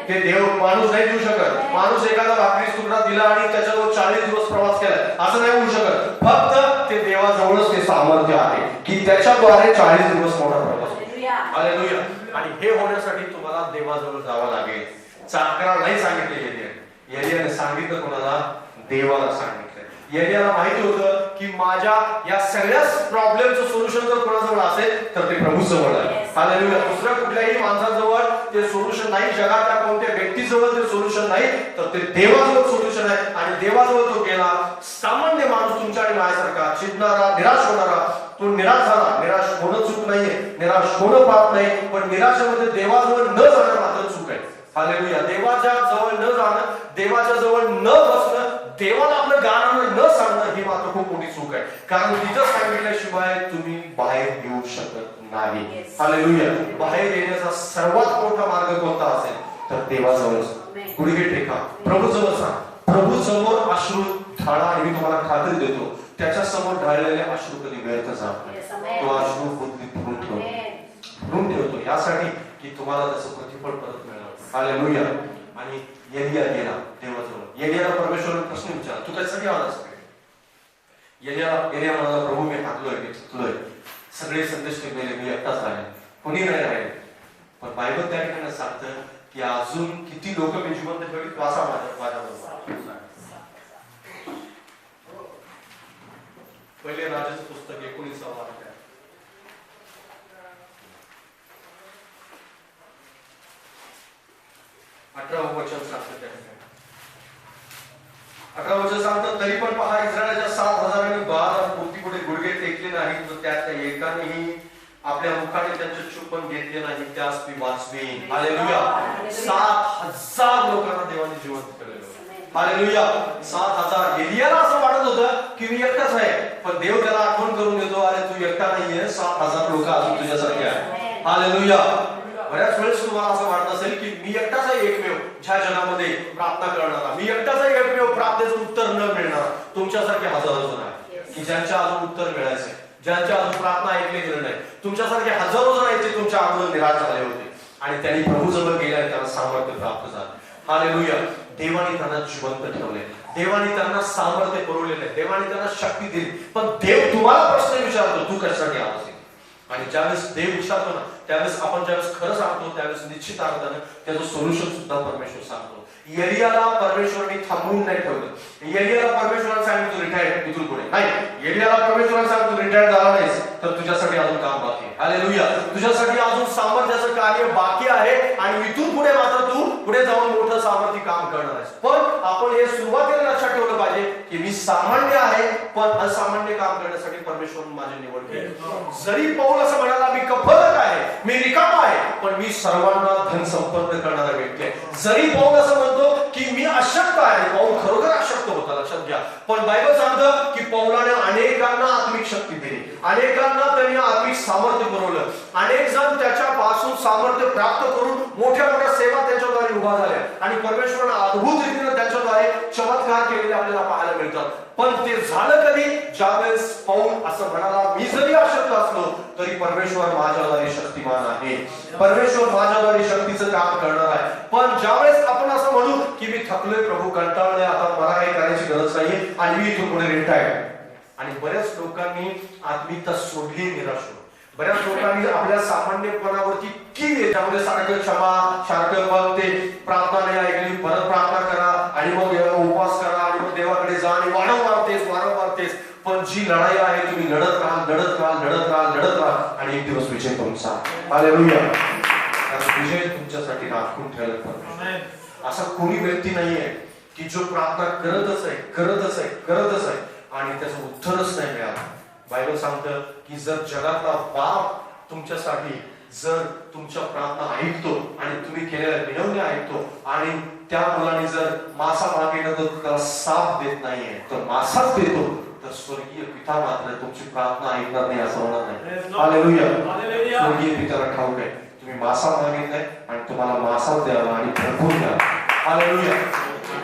ते देव माणूस नाही देऊ शकत. माणूस एखादा भाकरी तुकडा दिला आणि त्याच्याजवळ 40 दिवस प्रवास केला असं नाही होऊ शकत. फक्त ते देवाजवळच ते सामर्थ्य आहे की त्याच्याद्वारे 40 दिवस मोठा प्रवास. हालेलुया. आणि हे होण्यासाठी तुम्हाला देवाजवळ जावं लागेल. चाकरा नाही सांगितले एलियाने सांगितलं कोणाला? देवाला सांगितलं. एलियाला माहिती होतं की माझ्या या सगळ्या प्रॉब्लेमचं सोल्युशन जर कोणाजवळ असेल तर ते प्रभू जवळ आहे. हालेलुया. दुसऱ्या कुठल्याही माणसाजवळ ते सोल्युशन नाही, जगातल्या कोणत्या व्यक्तीजवळ ते सोल्युशन नाही, तर ते देवाजवळ सोल्युशन आहे. आणि देवाजवळ तो गेला. सामान्य माणूस तुमच्या आणि माझ्यासारखा चिडणारा, निराश होणारा, तो निराश झाला. निराश होणं चूक नाहीये, निराश होणं पाप नाही, पण निराशेमध्ये देवाजवळ न जाणं मात्र चूक आहे. हालेलुया. देवाच्या जवळ न जाणं, देवाच्या जवळ न बसणं, देवाला आपलं गाणं न सांगणं ही मात्र खूप मोठी चूक आहे. कारण तिथं सांगितल्याशिवाय तुम्ही बाहेर येऊ शकत नाही. हालेलुया. बाहेर येण्याचा सर्वात मोठा मार्ग कोणता असेल तर देवाजवळ. गुडघे टेका, प्रभू जवळ सांग, प्रभू समोर अश्रू ढाळा आणि मी तुम्हाला खात्री देतो त्याच्या समोर ढाळलेले अश्रू कधी व्यर्थ जात नाही. तो अश्रू भरून ठेवतो यासाठी की तुम्हाला त्याचं प्रतिफळ परत मिळावं. हालेलुया. आणि एलिया गेला देवाजवळ. एलियाला परमेश्वराने प्रश्न विचारला, तू कशासाठी आलास? एलिया म्हणाला, प्रभू मी हाकलोय, मी थकलोय, सगळे संदेश गेले, मी एकटाच राहिले, कोणी नाही राहिले. पण बायबल त्या ठिकाणी सांगतं की अजून किती लोक मी जिवंत ठेवली वाचा माझ्याबरोबर. पहिले राजाचं पुस्तक 19वा अध्याय. 18वं वचन सांगतं त्या ठिकाणी. 18वं वचन सांगतं, तरी पण पहा इस्रायलाच्या 7,000 बाल मूर्तीपुढे गुडघे टेकले नाहीत, तर त्यातल्या एकानेही आपल्या मुखाने त्यांचे चुंबन घेतले नाही, त्यास मी वाचवीन. हालेलुया. 7,000 लोकांना देवाने जिवंत केलेलं. हालेलुया. 7,000. एलियाला असं वाटत होतं की मी एकटाच आहे, पण देव त्याला आठवण करून देतो, अरे तू एकटा नाहीये, 7,000 लोक अजून तुझ्यासारखे आहेत. हालेलुया. बऱ्याच वेळेस तुम्हाला असं वाटत असेल की मी एकटाच आहे एकमेव ज्या जगामध्ये प्रार्थना करणारा, मी एकटाच आहे एकमेव प्रार्थनेचं उत्तर न मिळणार. तुमच्यासारखे हजारो जण आहेत की ज्यांच्या अजून उत्तर मिळायचे, ज्यांच्या अजून प्रार्थना ऐकले गेले नाही. तुमच्यासारखे हजारो जण आहेत जे तुमच्या अगोदर निराश झाले होते आणि त्यांनी प्रभू जवळ गेले आणि त्यांना सामर्थ्य प्राप्त झालं. हालेलुया. देवाने त्यांना जिवंत ठेवले, देवाने त्यांना सामर्थ्य पुरवलेले, देवाने त्यांना शक्ती दिली. पण देव तुम्हाला प्रश्न विचारतो, तू कशासाठी आलास? आणि ज्यावेळेस देव विचारतो ना, त्यावेळेस आपण ज्यावेळेस खरं सांगतो त्यावेळेस निश्चित अर्थानं त्याचं सोल्युशन सुद्धा परमेश्वर सांगतो. एलियाला परमेश्वराने थांबवून नाही ठेवलं. एलियाला परमेश्वराने सांगितलं रिटायर्ड, इथून पुढे नाही. एलियाला परमेश्वराने सांगतो रिटायर्ड झाला नाहीस तर तुझ्यासाठी अजून काम बाकी आहे. हालेलुया. तुझ्यासाठी अजून सामर्थ्याचं कार्य बाकी आहे आणि इथून पुढे मात्र तू पुढे जाऊन मोठं सामर्थ्य काम करणार आहेस. पण आपण हे सुरुवातीला लक्षात ठेवलं पाहिजे की मी सामान्य आहे, पण असामान्य काम करण्यासाठी परमेश्वर माझी निवड केली. जरी पौल असं म्हणाला मी कफलक आहे, मी रिकामा आहे, पण मी सर्वांना धन संपन्न करणारा व्यक्ती आहे. जरी पौल असं म्हणतो की मी अशक्त आहे, पौल खरोखर अशक्त होता, लक्षात घ्या. पण बायबल सांगतं की पौलाने अनेकांना आत्मिक शक्ती दिली, अनेकांना त्यांनी आत्मिक सामर्थ्य पुरवलं, अनेक जण त्याच्यापासून सामर्थ्य प्राप्त करून मोठ्या मोठ्या सेवा त्यांच्याद्वारे उभा झाल्या आणि परमेश्वराने अद्भुत रीतीने त्यांच्याद्वारे चमत्कार केलेले आपल्याला पाहायला मिळतात. पण ते झालं कधी? ज्यावेळेस पौल असं म्हणाला मी जरी अशक्त असलो तरी परमेश्वर माझ्याद्वारे शक्तिमान आहे, परमेश्वर माझ्याद्वारे शक्तीचं काम करणार आहे. पण ज्यावेळेस आपण असं म्हणू की मी थकलोय, प्रभू कंटाळलोय, आता मला काही करायची गरज नाहीये आणि मी इथून पुढे रिटायर. आणि बऱ्याच लोकांनी आत्मिकता सोडली, निराश होतो. बऱ्याच लोकांनी आपल्या सामान्यपणावरती की त्यामध्ये सारखं क्षमा, सारखं मग ते प्रार्थना नाही ऐकली, परत प्रार्थना करा आणि मग उपवास करा आणि मग देवाकडे जा आणि वारंवार तेच. पण जी लढाई आहे तुम्ही लढत राहा आणि एक दिवस विजय तुमचा. हालेलुया. कारण विजय तुमच्यासाठी राखून ठेवलं परमेश्वर. असा कोणी व्यक्ती नाहीये की जो प्रार्थना करतच आहे आणि त्याचं उत्तरच नाही मिळालं. बायबल सांगतं की जर जगातला बाप तुमच्यासाठी जर तुमच्या प्रार्थना ऐकतो आणि तुम्ही केलेल्या विनवण्या ऐकतो आणि त्या मुलाने जर मासा मागितला तर त्याला साप देत नाहीये तर मासाच देतो, तर स्वर्गीय पिता मात्र तुमची प्रार्थना ऐकणार नाही असं होणार नाही. हालेलुया. स्वर्गीय पित्याला ठाऊक आहे तुम्ही मासा मागितलाय आणि तुम्हाला मासाच द्यावा आणि भरपूर द्यावा. हालेलुया.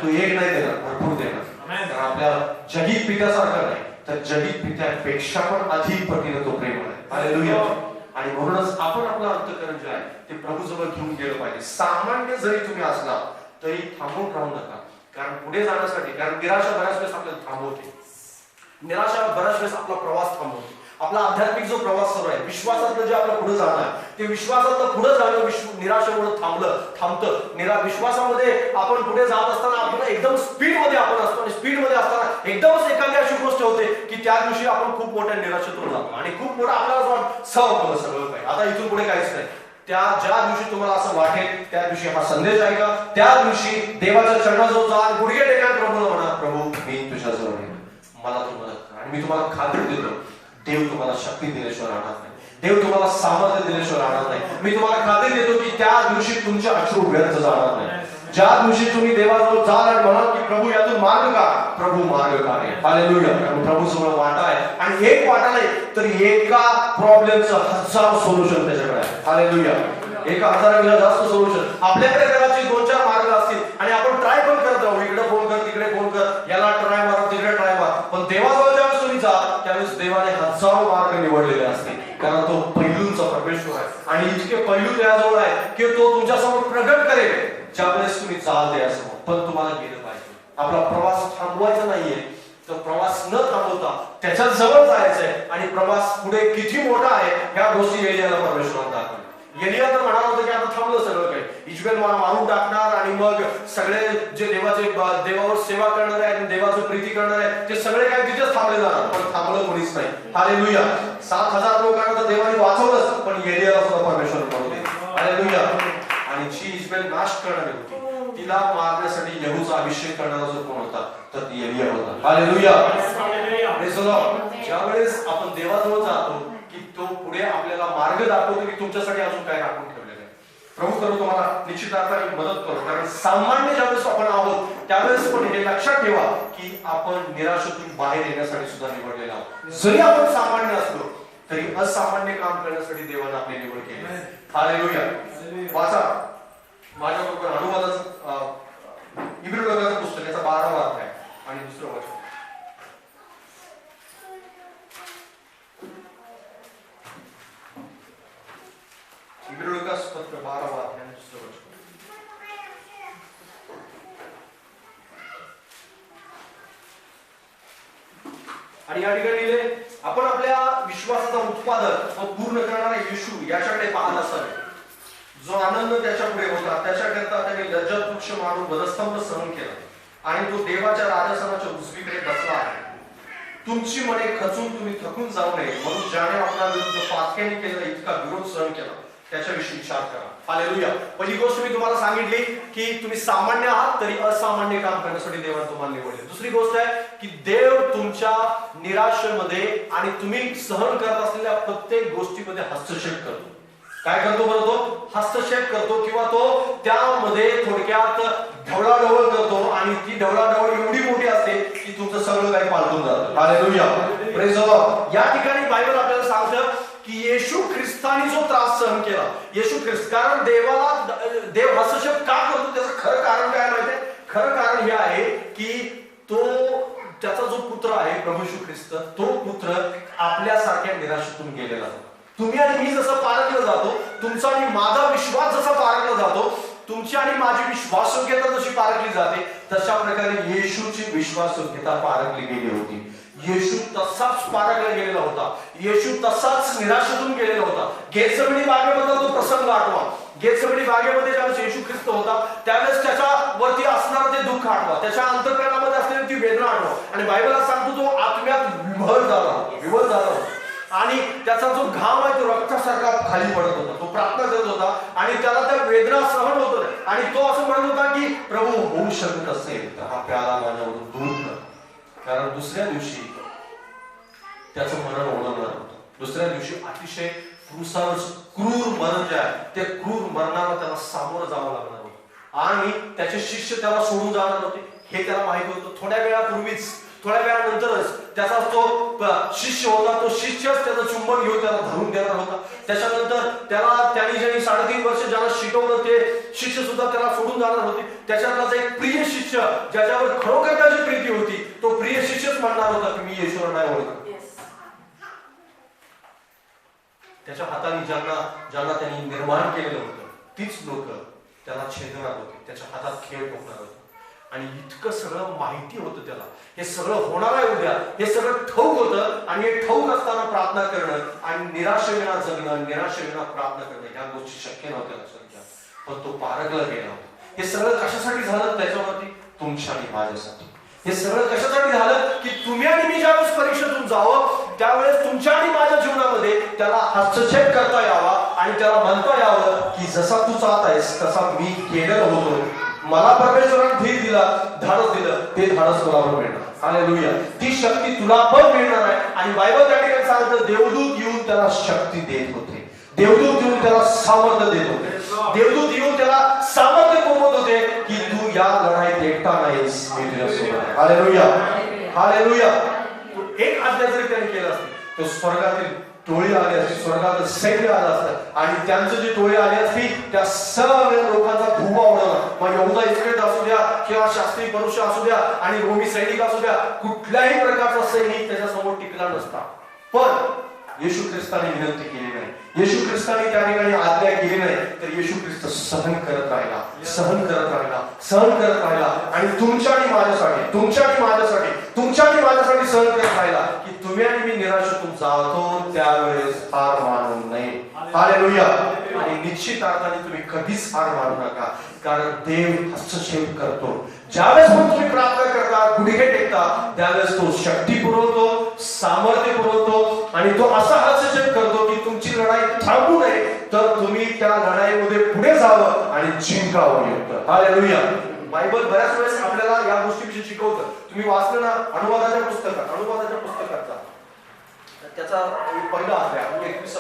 तू एक नाही देणार, भरपूर देणार. कारण आपल्या जगीत पित्यासारखं नाही तर जगीत पित्यापेक्षा पण अधिक पटीने तो प्रेम आहे. हालेलुया. आणि म्हणूनच आपण आपलं अंतःकरण जे आहे ते प्रभूजवळ घेऊन गेलं पाहिजे. सामान्य जरी तुम्ही असला तरी थांबून राहू नका, कारण पुढे जाण्यासाठी, कारण निराशा बऱ्याच वेळेस आपल्याला थांबवते. निराशा बऱ्याच वेळेस आपला प्रवास थांबवते. आपला आध्यात्मिक जो प्रवास सुरू आहे, विश्वासातलं जे आपलं पुढे जाणं आहे, ते विश्वासातलं पुढे जाणं निराशेमुळे थांबतं. विश्वासामध्ये आपण पुढे जात असताना आपण एकदम स्पीड मध्ये आपण असतो आणि स्पीड मध्ये असताना एकदमच एखादी अशी गोष्ट होते की त्या दिवशी आपण खूप मोठ्या निराशेतून जातो आणि खूप मोठा आपल्याला सगळं काही आता इथून पुढे काहीच नाही. ज्या दिवशी तुम्हाला असं वाटेल त्या दिवशी हा संदेश ऐका, त्या दिवशी देवाच्या चरणाजवळ जा, गुडघे टेका, प्रभूला म्हणा, प्रभू मी तुझ्याजवळ आहे, मला तू मदत कर. आणि मी तुम्हाला खात्री देतो देव तुम्हाला शक्ती दिल्याशिवाय राहणार नाही, देव तुम्हाला सामर्थ्य दिल्याशिवाय राहणार नाही. मी तुम्हाला खात्री देतो की त्या दिवशी तुमचे अश्रू व्यर्थ जाणार नाही. ज्या दिवशी तुम्ही देवाजवळ जाल आणि म्हणाल की प्रभू यातून मार्ग का, प्रभू मार्ग काढेल. हालेलुया. कारण प्रभू समोर वाटा आहे आणि एक वाटा नाही तर एका प्रॉब्लेमचं 1000 सोल्युशन त्याच्याकडे आहे. हालेलुया. 1000 जास्त सोल्युशन आपल्याकडे कदाचित 2-4 मार्ग असतील आणि आपण ट्राय पण करत राहू, इकडे फोन कर, तिकडे फोन कर, याला ट्राय मारा, तिकडे ट्राय मारा. पण देवाजवळ ज्यावेळेस तुम्ही जा त्यावेळेस देवाने 1000 मार्ग निवडलेले असतील, कारण तो पैलूंचा परमेश्वर आहे आणि इतके पैलू त्याजवळ आहे की तो तुमच्यासमोर प्रगट करेल ज्यावेळेस तुम्ही चाल द्यासमोर. पण तुम्हाला गेलं पाहिजे. आपला प्रवास थांबवायचा नाहीये, तर प्रवास न थांबवता त्याच्या जवळ जायचंय आणि प्रवास पुढे किती मोठा आहे ह्या गोष्टी एलियाला परमेश्वराने दाखवल्या. एलिया तर म्हणाला होता की आता थांबलं सगळं काही, इजबेल मारून टाकणार आणि मग सगळे जे देवावर सेवा करणार आहे, देवाची प्रीती करणार आहे, ते सगळे काही तिथेच थांबले जाणार. पण थांबलं कोणीच नाही. हालेलुया. 7000 लोकांना तर देवाने वाचवलंच, पण एलियाला सुद्धा परमेश्वर बनवले. हालेलुया. आणि जी इजबेल नाश करणारी होती तिला मारण्यासाठी येहूचा अभिषेक करणारा जो कोण होता तर ती एलिया होता. हालेलुया. ज्यावेळेस आपण देवाजवळ जातो की तो पुढे आपल्याला मार्ग दाखवतो की तुमच्यासाठी अजून काय राखून ठेवलेलं आहे. प्रभू करू तुम्हाला निश्चित अर्थाने मदत करू, कारण सामान्य ज्यावेळेस आपण आहोत त्यावेळेस पण हे लक्षात ठेवा की आपण निराशेतून बाहेर येण्यासाठी सुद्धा निवडलेला आहोत. जरी आपण सामान्य असलो तरी असामान्य काम करण्यासाठी देवाने आपली निवड केली. हालेलुया. वाचा माझ्याबरोबर अनुवादाचं इब्री लोकांचं पुस्तक, याचा 12वा अध्याय आणि 2रं वचन. इब्री लोकांचं पत्र 12वा अध्याय आणि 2रं वचन. आणि या ठिकाणी लिहिले, आपण आपल्या विश्वासाचा उत्पादक व पूर्ण करणारा येशू याच्याकडे पाहत असावे, जो आनंद त्याच्या पुढे होता त्याच्याकरता त्याने लज्जातुच्छ मानून वधस्तंभ सहन केला आणि तो देवाच्या राजस्थानाच्या उजवीकडे बसला आहे. तुमची मने खचून तुम्ही थकून जाऊ नये म्हणून ज्याने आपल्या विरुद्ध पातक्याने केलेला इतका विरोध सहन केला त्याच्याविषयी विचार करा. हालेलुया. पहिली गोष्ट मी तुम्हाला सांगितली की तुम्ही सामान्य आहात तरी असामान्य काम करण्यासाठी देवाने तुम्हाला निवडले. दुसरी गोष्ट आहे की देव तुमच्या निराशेमध्ये आणि तुम्ही सहन करत असलेल्या प्रत्येक गोष्टीमध्ये हस्तक्षेप करतो. काय करतो बरं? तो हस्तक्षेप करतो किंवा तो त्यामध्ये थोडक्यात ढवळाढवळ करतो आणि ती ढवळाढवळ एवढी मोठी असते की तुमचं सगळं काही पालटून जातं. हालेलुया. Praise the Lord. या ठिकाणी बायबल आपल्याला सांगतं की येशू ख्रिस्ताने जो त्रास सहन केला, येशू ख्रिस्त, कारण देव हस्तक्षेप का करतो त्याचं खरं कारण काय माहितीये? खरं कारण हे आहे की त्याचा जो पुत्र आहे प्रभू येशू ख्रिस्त, तो पुत्र आपल्यासारख्या निराशेतून गेलेला होता. तुम्ही आणि मी जसं पारखलं जातो, तुमचा आणि माझा विश्वास जसा पारखला जातो, तुमची आणि माझी विश्वासयोग्यता जशी पारखली जाते, तशा प्रकारे येशूची विश्वासयोग्यता पारखली गेली होती. येशू तसाच पारखला गेलेला होता. येशू तसाच निराशेतून गेलेला होता. गेतसेमनी बागेमधला तो प्रसंग आठवा. गेतसेमनी बागेमध्ये ज्यावेळेस येशू ख्रिस्त होता त्यावेळेस त्याच्यावरती असणारं ते दुःख आठवा, त्याच्या अंतःकरणामध्ये असलेली ती वेदना आठवा. आणि बायबलात सांगतो तो आत्म्यात विव्हळ झाला होता. आणि त्याचा जो घाम आहे तो रक्तासारखा खाली पडत होता. तो प्रार्थना करत होता आणि त्याला त्या वेदना सहन होत होत्या आणि तो असं म्हणत होता की प्रभू होऊ शकत असेल तर हा प्याला माझ्यावरून दूर कर. कारण दुसऱ्या दिवशी त्याचं मरण ओढवणार होतं. दुसऱ्या दिवशी अतिशय क्रूर मरण जे आहे त्या क्रूर मरणाला त्याला सामोरं जावं लागणार होतं आणि त्याचे शिष्य त्याला सोडून जाणार होते हे त्याला माहिती होतं. थोड्या वेळानंतरच त्याचा तो शिष्य होता, तो शिष्यच त्याचं चुंबन घेऊन त्याला धरून देणार होता. त्याच्यानंतर त्यांनी ज्यांनी 3.5 वर्ष ज्याला शिकवलं ते शिष्य सुद्धा त्याला सोडून जाणार होते. त्याच्यातलाच एक प्रिय शिष्य ज्याच्यावर खरोखर त्याची प्रीती होती तो प्रिय शिष्यच म्हणणार होता की मी येशूला नाही ओळखत. त्याच्या हाताने ज्यांना त्यांनी निर्माण केलेलं होतं तीच लोक त्याला छेदणार होते, त्याच्या हातात खेळ ठोकणार होते आणि इतकं सगळं माहिती होतं त्याला. हे सगळं होणार आहे उद्या, हे सगळं ठाऊक होतं आणि हे ठाऊक असताना प्रार्थना करणं आणि निराशेविना जगणं, निराशेविना प्रार्थना करणं ह्या गोष्टी शक्य नव्हत्या लक्षात घ्या. पण तो पारखला गेला होता. हे सगळं कशासाठी झालं त्याच्यावरती? तुमच्या आणि माझ्यासाठी. हे सगळं कशासाठी झालं की तुम्ही आणि मी ज्यावेळेस परीक्षेतून जावं त्यावेळेस तुमच्या आणि माझ्या जीवनामध्ये त्याला हस्तक्षेप करता यावा आणि त्याला म्हणता यावं की जसा तू जात आहेस तसा मी गेलेलो होतो, मला परमेश्वराने धीर दिला, धाडस दिलं, ते धाडस तुला पण मिळणार. हालेलुया. ती शक्ती तुला पण मिळणार आहे. आणि बायबल त्या ठिकाणी सांगतं देवदूत येऊन त्याला शक्ती देत होते, देवदूत येऊन त्याला सामर्थ्य देत होते, देवदूत येऊन त्याला सामर्थ्य पुरवत होते की तू या लढाईत एकटा नाहीस, मी तुझ्यासोबत आहे. Hallelujah, hallelujah. एक आज्ञा जरी त्याने केलं असते तो स्वर्गातील टोळी आली असती, स्वर्गातील सैन्य आलं असतं आणि त्यांचं जे टोळी आली असती त्या सर्व लोकांचा धुवा उडवला. मग यहुदा इस्करियोत असू द्या किंवा शास्त्री परुष असू द्या आणि रोमी सैनिक असू द्या, कुठल्याही प्रकारचा सैनिक त्याच्यासमोर टिकला नसता. पण येशू ख्रिस्ताने विनंती केली नाही, येशू ख्रिस्ताने त्या ठिकाणी आज्ञा केली नाही, तर येशू ख्रिस्त सहन करत राहिला, सहन करत राहिला, सहन करत राहिला आणि तुमच्या आणि माझ्यासाठी, तुमच्या आणि माझ्यासाठी, तुमच्या आणि माझ्यासाठी सहन करत राहिला की तुम्ही आणि मी निराशेतून जातो त्यावेळेस हार मानू नये. हालेलुया. आणि निश्चित अर्थाने तुम्ही कधीच हार मानू नका, कारण देव हस्तक्षेप करतो. ज्यावेळेस पण तुम्ही प्रार्थना करता, गुडघे टेकता, त्यावेळेस तो शक्ती पुरवतो, सामर्थ्य पुरवतो आणि तो असा हस्तक्षेप करतो की तुमची लढाई थांबू नये, तर तुम्ही त्या लढाईमध्ये पुढे जावं आणि जिंकावं येतं. हालेलुया. बायबल बऱ्याच वेळेस आपल्याला या गोष्टीविषयी शिकवतं. तुम्ही वाचलं ना अनुवादाच्या पुस्तकाचा त्याचा पहिला अध्याय 21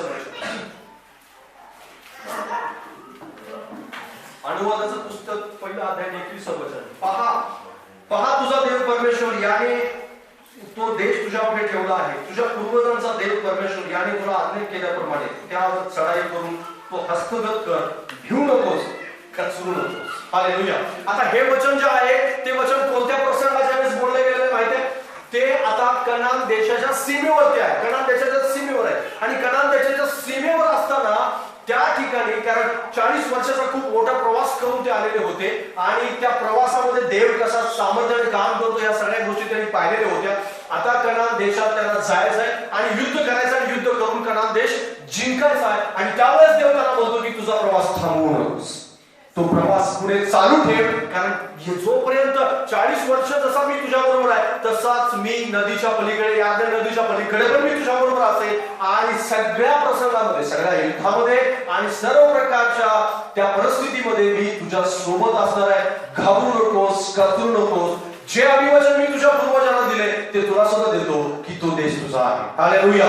अनुवादाचं पुस्तक पहिला अध्याय 21 वचन. पहा तुझा देव परमेश्वर याने तो देश तुझ्यापुढे ठेवला आहे. तुझ्या पूर्वजांचा देव परमेश्वर याने तुला आज्ञा केल्याप्रमाणे त्यावर चढाई करून तो हस्तगत कर, भिवू नकोस, कचरू नकोस. हालेलुया. आता हे वचन जे आहे ते वचन कोणत्या प्रसंगाच्या वेळेस बोलले गेलेले माहिती आहे? ते आता कनान देशाच्या सीमेवरती आहे, कनान देशाच्या सीमेवर आहे आणि कनान देशाच्या सीमेवर असताना त्या ठिकाणी कारण 40 वर्षाचा खूप मोठा प्रवास करून ते आलेले होते आणि त्या प्रवासामध्ये देव कसा सामर्थ्याने काम करतो या सगळ्या गोष्टी त्यांनी पाहिलेल्या होत्या. आता कनान देशात त्यांना जायचं आहे आणि युद्ध करायचं आणि युद्ध करून कनान देश जिंकायचा आहे आणि त्यावेळेस देव त्यांना म्हणतो की तुझा प्रवास थांबवू नकोस, तो प्रवास पुढे चालू ठेव, कारण जोपर्यंत 40 वर्ष जसा मी तुझ्या बरोबर आहे तसाच मी नदीच्या पलीकडे, यार्दन नदीच्या पलीकडे पण मी तुझ्या बरोबर असेल आणि सगळ्या प्रसंगामध्ये, सगळ्या युद्धामध्ये आणि सर्व प्रकारच्या त्या परिस्थितीमध्ये मी तुझ्या सोबत असणार आहे. घाबरू नकोस, कचरू नकोस. जे अभिवचन मी तुझ्या पूर्वजांना दिले ते तुला सुद्धा देतो की तो देश तुझा आहे. हालेलुया.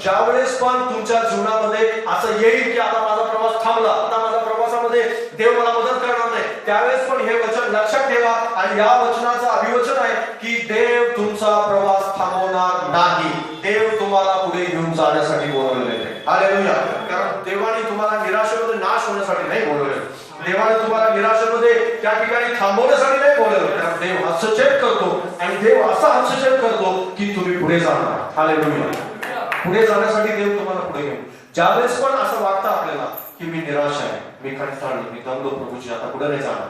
ज्यावेळेस पण तुमच्या जीवनामध्ये असं येईल की आता माझा प्रवास थांबला, आता माझ्या प्रवासामध्ये देव मला मदत करणार नाही, त्यावेळेस पण हे वचन लक्षात ठेवा आणि या वचनाचं अभिवचन आहे की देव तुमचा प्रवास थांबवणार नाही. देव तुम्हाला पुढे घेऊन जाण्यासाठी बोलवलेले आहे. हालेलुया. कारण देवाने तुम्हाला निराशेमध्ये नाश होण्यासाठी नाही बोलवले, देवाने तुम्हाला निराशेमध्ये त्या ठिकाणी थांबवण्यासाठी नाही बोलवलं. कारण देव हस्तक्षेप करतो आणि देव असा हस्तक्षेप करतो की तुम्ही पुढे जाणार. हालेलुया. पुढे जाण्यासाठी देव तुम्हाला पुढे घेऊन. ज्यावेळेस पण असं वाटतं आपल्याला की मी निराश आहे, मी कंटाळलो, मी दमलो प्रभूची, आता पुढे नाही जाणार,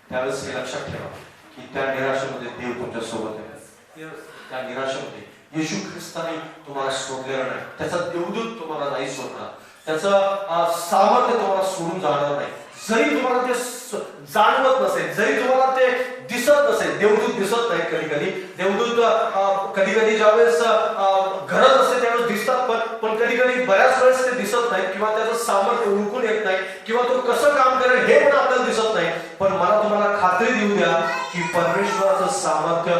त्यावेळेस हे लक्षात ठेवा की त्या निराशेमध्ये देव तुमच्या सोबत आहे. त्या निराशेमध्ये येशू ख्रिस्ताने तुम्हाला सोडलेलं नाही, त्याचा देवदूत तुम्हाला नाही सोडणार, त्याचं सामर्थ्य तुम्हाला सोडून जाणार नाही. जरी तुम्हाला ते जाणवत नसेल, जरी तुम्हाला ते दिसत नसेल, देवदूत दिसत नाही कधी कधी, देवदूत कधी कधी ज्यावेळेस गरज असते त्यावेळेस दिसतात, पण किंवा त्याचं सामर्थ्य ओळखून येत नाही, किंवा तो कसं काम करेल हे पण आपल्याला दिसत नाही. पण मला तुम्हाला खात्री देऊ द्या की परमेश्वराचं सामर्थ्य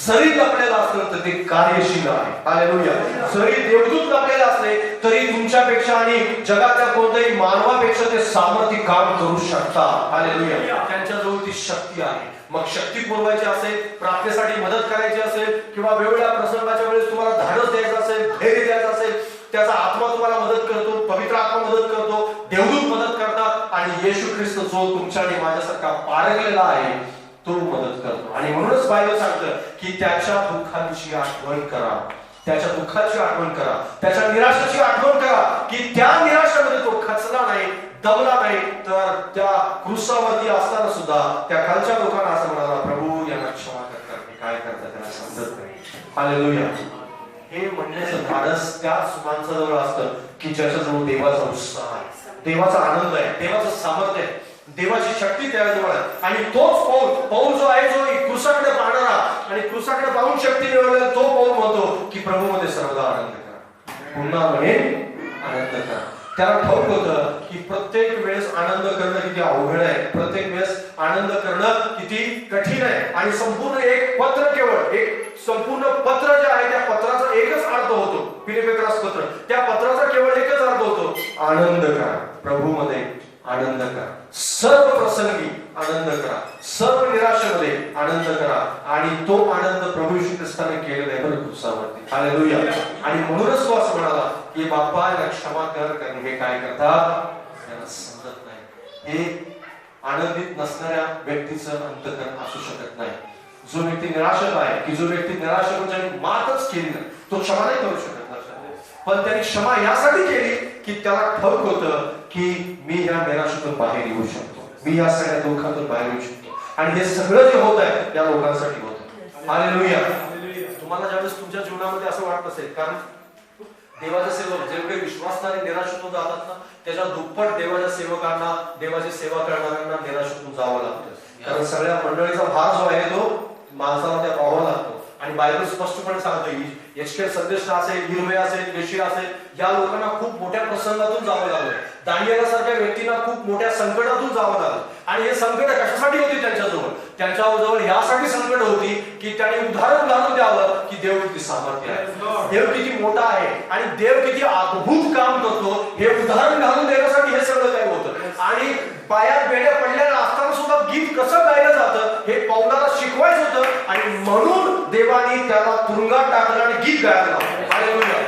जरी लपलेलं असलं तर ते कार्यशील आहे. हालेलुया. जरी देवदूत लपलेले असले तरी तुमच्यापेक्षा आणि जगातल्या कोणत्याही मानवापेक्षा ते सामर्थ्य काम करू शकतात. हालेलुया. त्यांच्याजवळ ती शक्ती आहे. मग शक्ती पुरवायची असेल, प्रार्थनेसाठी मदत करायची असेल, किंवा वेगवेगळ्या प्रसंगाच्या वेळेस तुम्हाला धाडस द्यायचं असेल, धैर्य द्यायचं असेल, त्याचा आत्मा तुम्हाला मदत करतो, पवित्र आत्मा मदत करतो, देवदूत मदत करतात, आणि येशू ख्रिस्त जो तुमच्या आणि माझ्यासारखा पारंगलेला आहे तो मदत करतो. आणि म्हणूनच बायबल सांगतं की त्याच्या दुःखाची आठवण करा, त्याच्या दुःखाची आठवण करा, त्याच्या निराशेची आठवण करा, की त्या निराशेमध्ये तो खचला नाही, दमला नाही, तर त्या क्रूसावरती असताना सुद्धा त्या खालच्या लोकांना असं म्हणाला, प्रभू यांना क्षमा कर, मी काय करतात त्यांना समजत नाही. हालेलुया. हे म्हणण्याचं धाडस त्या माणसाजवळ असतं की ज्याच्याजवळ देवाचा उत्साह आहे, देवाचा आनंद आहे, देवाचं सामर्थ्य आहे, देवाची शक्ती त्याजवळ आहे. आणि तोच पौल जो आहे, जो क्रूसाकडे पाहणारा आणि क्रूसाकडे पाहून शक्ती मिळवलेला तो पौल म्हणतो की प्रभूमध्ये सर्वदा आनंद करा, पुन्हा म्हणे आनंद करा. त्याला ठाऊक होतं की प्रत्येक वेळेस आनंद करणं किती अवघड आहे, प्रत्येक वेळेस आनंद करणं किती कठीण आहे. आणि संपूर्ण एक पत्र, केवळ एक संपूर्ण पत्र जे आहे त्या पत्राचा एकच अर्थ होतो, फिलिप्पियस पत्र, त्या पत्राचा केवळ एकच अर्थ होतो, आनंद करा, प्रभूमध्ये आनंद करा, सर्व प्रसंगी आनंद करा, सर्व निराशेमध्ये आनंद करा. आणि तो आनंद प्रभू येशू ख्रिस्ताने केलेला आहे बरं क्रूसावरती. हालेलुया. आणि म्हणूनच तो असं म्हणाला की बाप्पा याला क्षमा कर, कारण हे काय करतात त्यांना समजत नाही. हे आनंदित नसणाऱ्या व्यक्तीचं अंतःकरण असू शकत नाही. जो व्यक्ती निराशेत आहे, की जो व्यक्ती निराशेवर मातच केली नाही, तो क्षमा नाही करू शकत. पण त्यांनी क्षमा यासाठी केली की त्याला ठाऊक होतं की मी या निराशेतून बाहेर येऊ शकतो, मी या सगळ्या दुःखातून बाहेर येऊ शकतो. आणि हे सगळं जे होत आहे त्या लोकांसाठी होतं. हालेलुया. तुम्हाला ज्यावेळेस तुमच्या जीवनामध्ये असं वाटत असेल, कारण देवाचे सेवक जेवढे विश्वासाने निराशेतून जातात ना, त्याच्या दुप्पट देवाच्या सेवकांना, देवाची सेवा करणाऱ्यांना निराशेतून जावं लागतं. कारण सगळ्या मंडळीचा भार जो आहे तो माणसाला त्या पाहावा लागतो. आणि बायबल स्पष्टपणे सांगतो, यशकेल संदेश असेल, हिरवे असेल, यशिया असेल, या लोकांना खूप मोठ्या प्रसंगातून जावं लागलं. दानिएलासारख्या व्यक्तींना खूप मोठ्या संकटातून जावं लागलं. आणि हे संकट कशासाठी होती त्यांच्याजवळ? त्यांच्याजवळ यासाठी संकट होती की त्यांनी उदाहरण घालून द्यावं की देव किती सामर्थ्य आहे, देव किती मोठा आहे, आणि देव किती अद्भुत काम करतो हे उदाहरण घालून देण्यासाठी हे सगळं काही होतं. आणि पायात बेड्या पडलेल्या असताना सुद्धा गीत कसं गायलं जातं हे पौलाला शिकवायचं होतं. आणि म्हणून देवाने त्याला तुरुंगात टाकलं आणि गीत गायला लावलं. हालेलुया.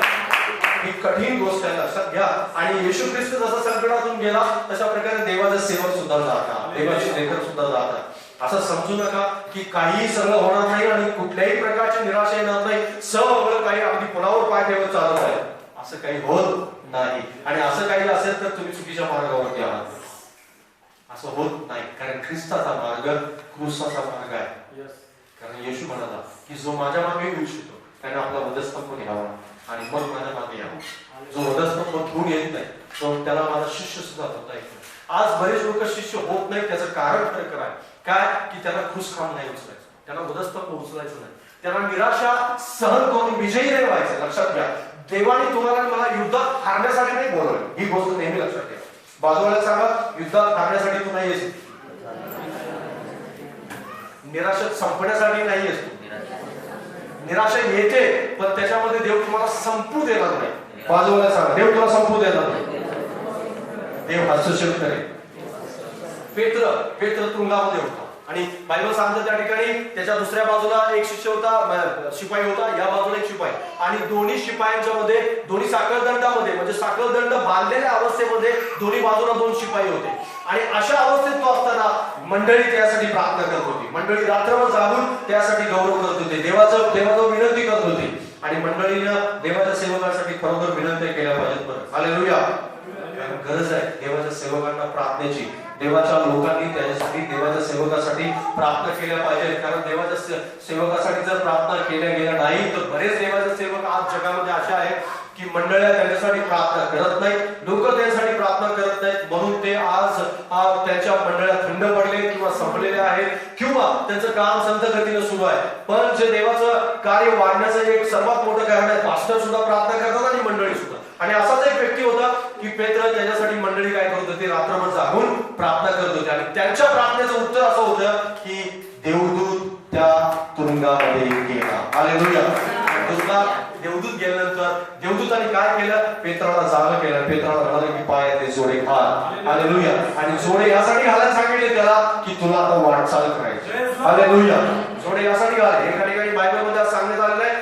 ही कठीण गोष्ट आहे, लक्षात घ्या. आणि येशू ख्रिस्त जसा संकटातून गेला तशा प्रकारे देवाचे सेवक सुद्धा जातात, देवाची लेकर सुद्धा जातात. असं समजू नका की काही सगळं होणार नाही आणि कुठल्याही प्रकारची निराशा येणार नाही, सगळं काही अगदी पुलावर पाय ठेवत चालत आहे, असं काही होत नाही. आणि असं काही असेल तर तुम्ही चुकीच्या मार्गावरती आहात. असं होत नाही, कारण ख्रिस्ताचा मार्ग क्रूसाचा मार्ग आहे. कारण येशू म्हणाला की जो माझ्या मागे येऊ इच्छितो त्याने आपला वधस्तंभ घ्यावा आणि मग माझ्या मागे यावं. जो वधस्तंभ घेऊन येत नाही तो त्याला माझा शिष्य सुद्धा होता येत नाही. आज बरेच लोक शिष्य होत नाही, त्याचं कारण खरं आहे काय की त्याला क्रूस खांब नाही उचलायचं, त्याला वधस्तंभ उचलायचं नाही, त्याला निराशा सहन करून विजयी नाही व्हायचं. लक्षात घ्या, देवाने तुम्हाला मला युद्धात हारण्यासाठी नाही बोलवलं, ही गोष्ट नेहमी लक्षात घ्या. बाजूला सांगा, युद्धात हारण्यासाठी तू नाही येस, निराशेत संपण्यासाठी नाही येस. निराशा येते पण त्याच्यामध्ये देव तुम्हाला संपू देणार नाही. बाजूला सांगा, देव तुला संपू देणार नाही, देव हस्तक्षेप करेल. पेत्र तुरुंगामध्ये होता आणि बायबल सांगतं त्या ठिकाणी त्याच्या दुसऱ्या बाजूला एक शिष्य होता, शिपाई होता, या बाजूला एक शिपाई, आणि दोन्ही शिपायांच्या मध्ये, दोन्ही साखळदंडामध्ये म्हणजे साखळदंड बांधलेल्या अवस्थेमध्ये दोन्ही बाजूला दोन शिपाई होते. आणि अशा अवस्थेत तो असताना मंडळी त्यासाठी प्रार्थना करत होती, मंडळी रात्रभर जागून त्यासाठी गौरव करत होते, देवाचं विनंती करत होती. आणि मंडळीनं देवाच्या सेवकांसाठी खरोखर विनंती केल्या पाहिजेत. बरं, हालेलुया. गरज आहे देवाच्या सेवकांना प्रार्थनेची. देवाच्या लोकांनी त्याच्यासाठी, देवाच्या सेवकासाठी प्रार्थना केल्या पाहिजे. कारण देवाच्या सेवकासाठी जर प्रार्थना केल्या गेल्या नाही तर बरेच देवाचे सेवक आज जगामध्ये असे आहेत की मंडळ्या त्यांच्यासाठी प्रार्थना करत नाहीत, लोक त्यांच्यासाठी प्रार्थना करत नाहीत, म्हणून ते आज त्यांच्या मंडळ्या थंड पडले किंवा संपलेले आहेत किंवा त्यांचं काम संत गतीने सुरू आहे. पण जे देवाचं कार्य वाढण्याचं एक सर्वात मोठं कारण आहे, पास्टर सुद्धा प्रार्थना करतात आणि मंडळी सुद्धा. आणि असाच एक व्यक्ती होता की पेत्र त्याच्यासाठी मंडळी काय करत होते, रात्रभर जागून प्रार्थना करत होते आणि त्यांच्या प्रार्थनेचं उत्तर असं होतं की देवदूत त्या तुरुंगामध्ये गेला. हालेलुया. देवदूत गेल्यानंतर देवदूताने काय केलं, पेत्राला जागा केलं. पेत्राला म्हणाले की पायात जोडे घाल. हालेलुया. आणि जोडे यासाठी घालायला सांगितले त्याला की तुला आता वाटचाल करायची. हालेलुया. जोडे यासाठी घाल. एका ठिकाणी बायबलमध्ये सांगण्यात आलेलं आहे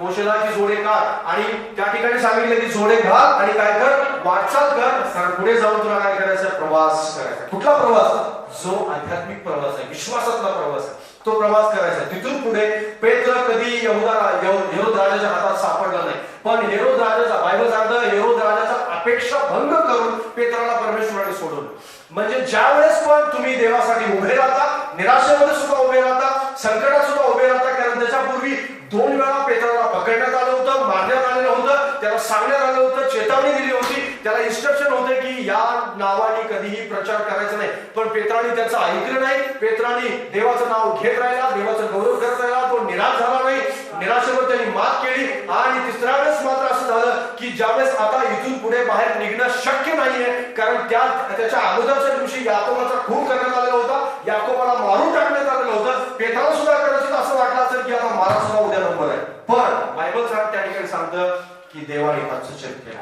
मोशेला की जोडे काढ आणि त्या ठिकाणी सांगितलं की जोडे घाल आणि काय कर, वाटचाल कर, कारण पुढे जाऊन तुला काय करायचं, प्रवास करायचा. कुठला प्रवास? जो आध्यात्मिक प्रवास आहे, विश्वासातला प्रवास आहे, तो प्रवास करायचा. तिथून पुढे पेत्र कधी हेरोद राजाच्या हातात सापडला नाही, पण हेरोद राजाचा बायबल सांगतं हेरोद राजाचा अपेक्षा भंग करून पेत्राला परमेश्वराने सोडवलं. म्हणजे ज्या वेळेस पण तुम्ही देवासाठी उभे राहता, निराशेमध्ये सुद्धा उभे राहता, संकटात सुद्धा उभे राहता, कारण त्याच्यापूर्वी 2 वेळा पेत्राला पकडण्यात आलं होतं, मारण्यात आलेलं होतं, त्याला सांगण्यात आलं होतं, चेतावणी दिली होती, त्याला इन्स्ट्रक्शन होते की या नावाने कधीही प्रचार करायचा नाही. पण पेत्राने त्याचं ऐकलं नाही. पेत्राने देवाचं नाव घेत राहिला, देवाचं गौरव करत राहिला, तो निराश झाला नाही. निराशेवर त्यांनी मात केली आणि तिसऱ्या वेळेस मात्र असं झालं की ज्यावेळेस आता इथून पुढे बाहेर निघणं शक्य नाहीये, कारण त्याच्या अगोदरच्या दिवशी याकोबाचा खून करण्यात आलेला होता, याकोबाला मारून टाकण्यात आलेलं होतं. पेत्राला सुद्धा कदाचित असं वाटलं असेल की आता मला सुद्धा उद्या नंबर आहे. पण बायबल त्या ठिकाणी सांगतं की देवाने हस्तक्षेप केला.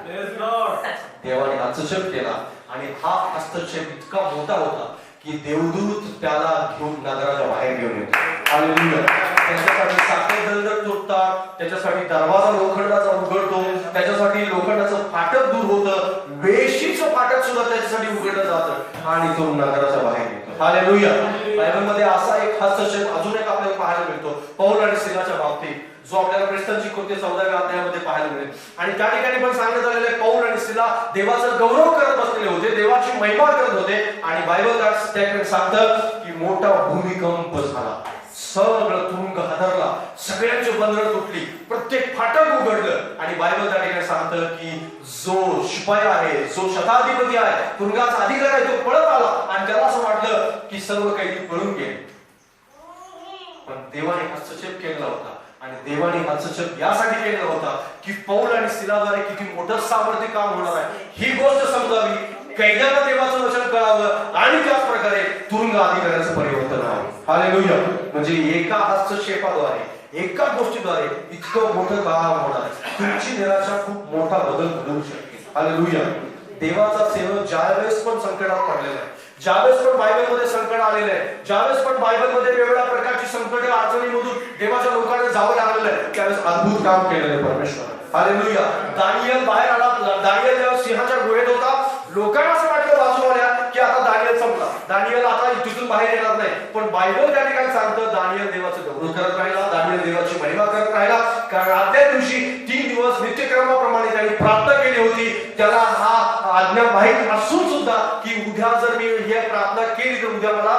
देवाने हस्तक्षेप केला आणि हा हस्तक्षेप इतका मोठा होता की देवदूत त्याला घेऊन नगराच्या बाहेर घेऊन येतो. हालेलुया. त्याच्यासाठी साखर दंडक तुटतात, त्याच्यासाठी दरवाजा लोखंडाचा उघडतो, त्याच्यासाठी लोखंडाचं फाटक दूर होतं, वेशीचं फाटक सुद्धा त्याच्यासाठी उघडलं जातं आणि तो नगराच्या बाहेर येतो. हालेलुया. बायबलमध्ये असा एक हस्तक्षेप अजून एक आपल्याला पाहायला मिळतो पौल आणि सिलाच्या बाबतीत, जो आपल्याला प्रेषितांची कृत्ये 14व्या अध्यायामध्ये पाहायला मिळेल. आणि त्या ठिकाणी पण सांगण्यात आलेले पौल आणि सिला देवाचा गौरव करत बसलेले होते, देवाची महिमा करत होते. आणि बायबल त्या ठिकाणी सांगतं की मोठा भूमिकंप झाला, सगळं तुरुंग हादरला, सगळ्यांची बंधनं तुटली, प्रत्येक फाटक उघडलं. आणि बायबल त्या ठिकाणी सांगतं की जो शिपाई आहे, जो शताधिपती आहे, तुरुंगाचा अधिकारी आहे, तो पळत आला आणि त्याला असं वाटलं की सर्व काही पळून गेले. पण देवाने हस्तक्षेप केला होता आणि देवाने हस्तक्षेप यासाठी केला होता की पौल आणि सिलाद्वारे किती मोठं सामर्थ्य काम होणार आहे ही गोष्ट समजावी, कैद्यांना देवाचं वचन कळावं आणि त्याच प्रकारे तुरुंग अधिकाऱ्याचं परिवर्तन व्हावं. हालेलुया. म्हणजे एका हस्तक्षेपाद्वारे, एका गोष्टीद्वारे इतकं मोठं काम होणार आहे. तुमची निराशा खूप मोठा बदल घडवू शकते. हालेलुया. देवाचा सेवक ज्यावेळेस पण संकटात पडलेला आहे, ज्यावेळेस पण बायबलमध्ये संकट आलेलं आहे, ज्यावेळेस पण बायबलमध्ये वेगवेगळ्या प्रकारची संकट अडचणीमधून देवाच्या लोकांना जावं लागलेलं आहे, त्यावेळेस अद्भुत काम केलेलं आहे परमेश्वर. हालेलुया. दानियल बाहेर आला, दानियल जेव्हा सिंहाच्या गुहेत होता, लोकांना असं वाटलं बाजूवाल्या की आता दानियल संपला, दानियल आता तिथून बाहेर येणार नाही. पण बायबल त्या ठिकाणी सांगतं दानियल देवाचं गौरव करत राहिला, दानियल देवाची महिमा करत राहिला, कारण आदल्या दिवशी 3 दिवस नित्यक्रमाप्रमाणे त्यांनी प्रार्थना केली होती. त्याला हा आज्ञा माहित असून सुद्धा की उद्या जर मी ही प्रार्थना केली तर उद्या मला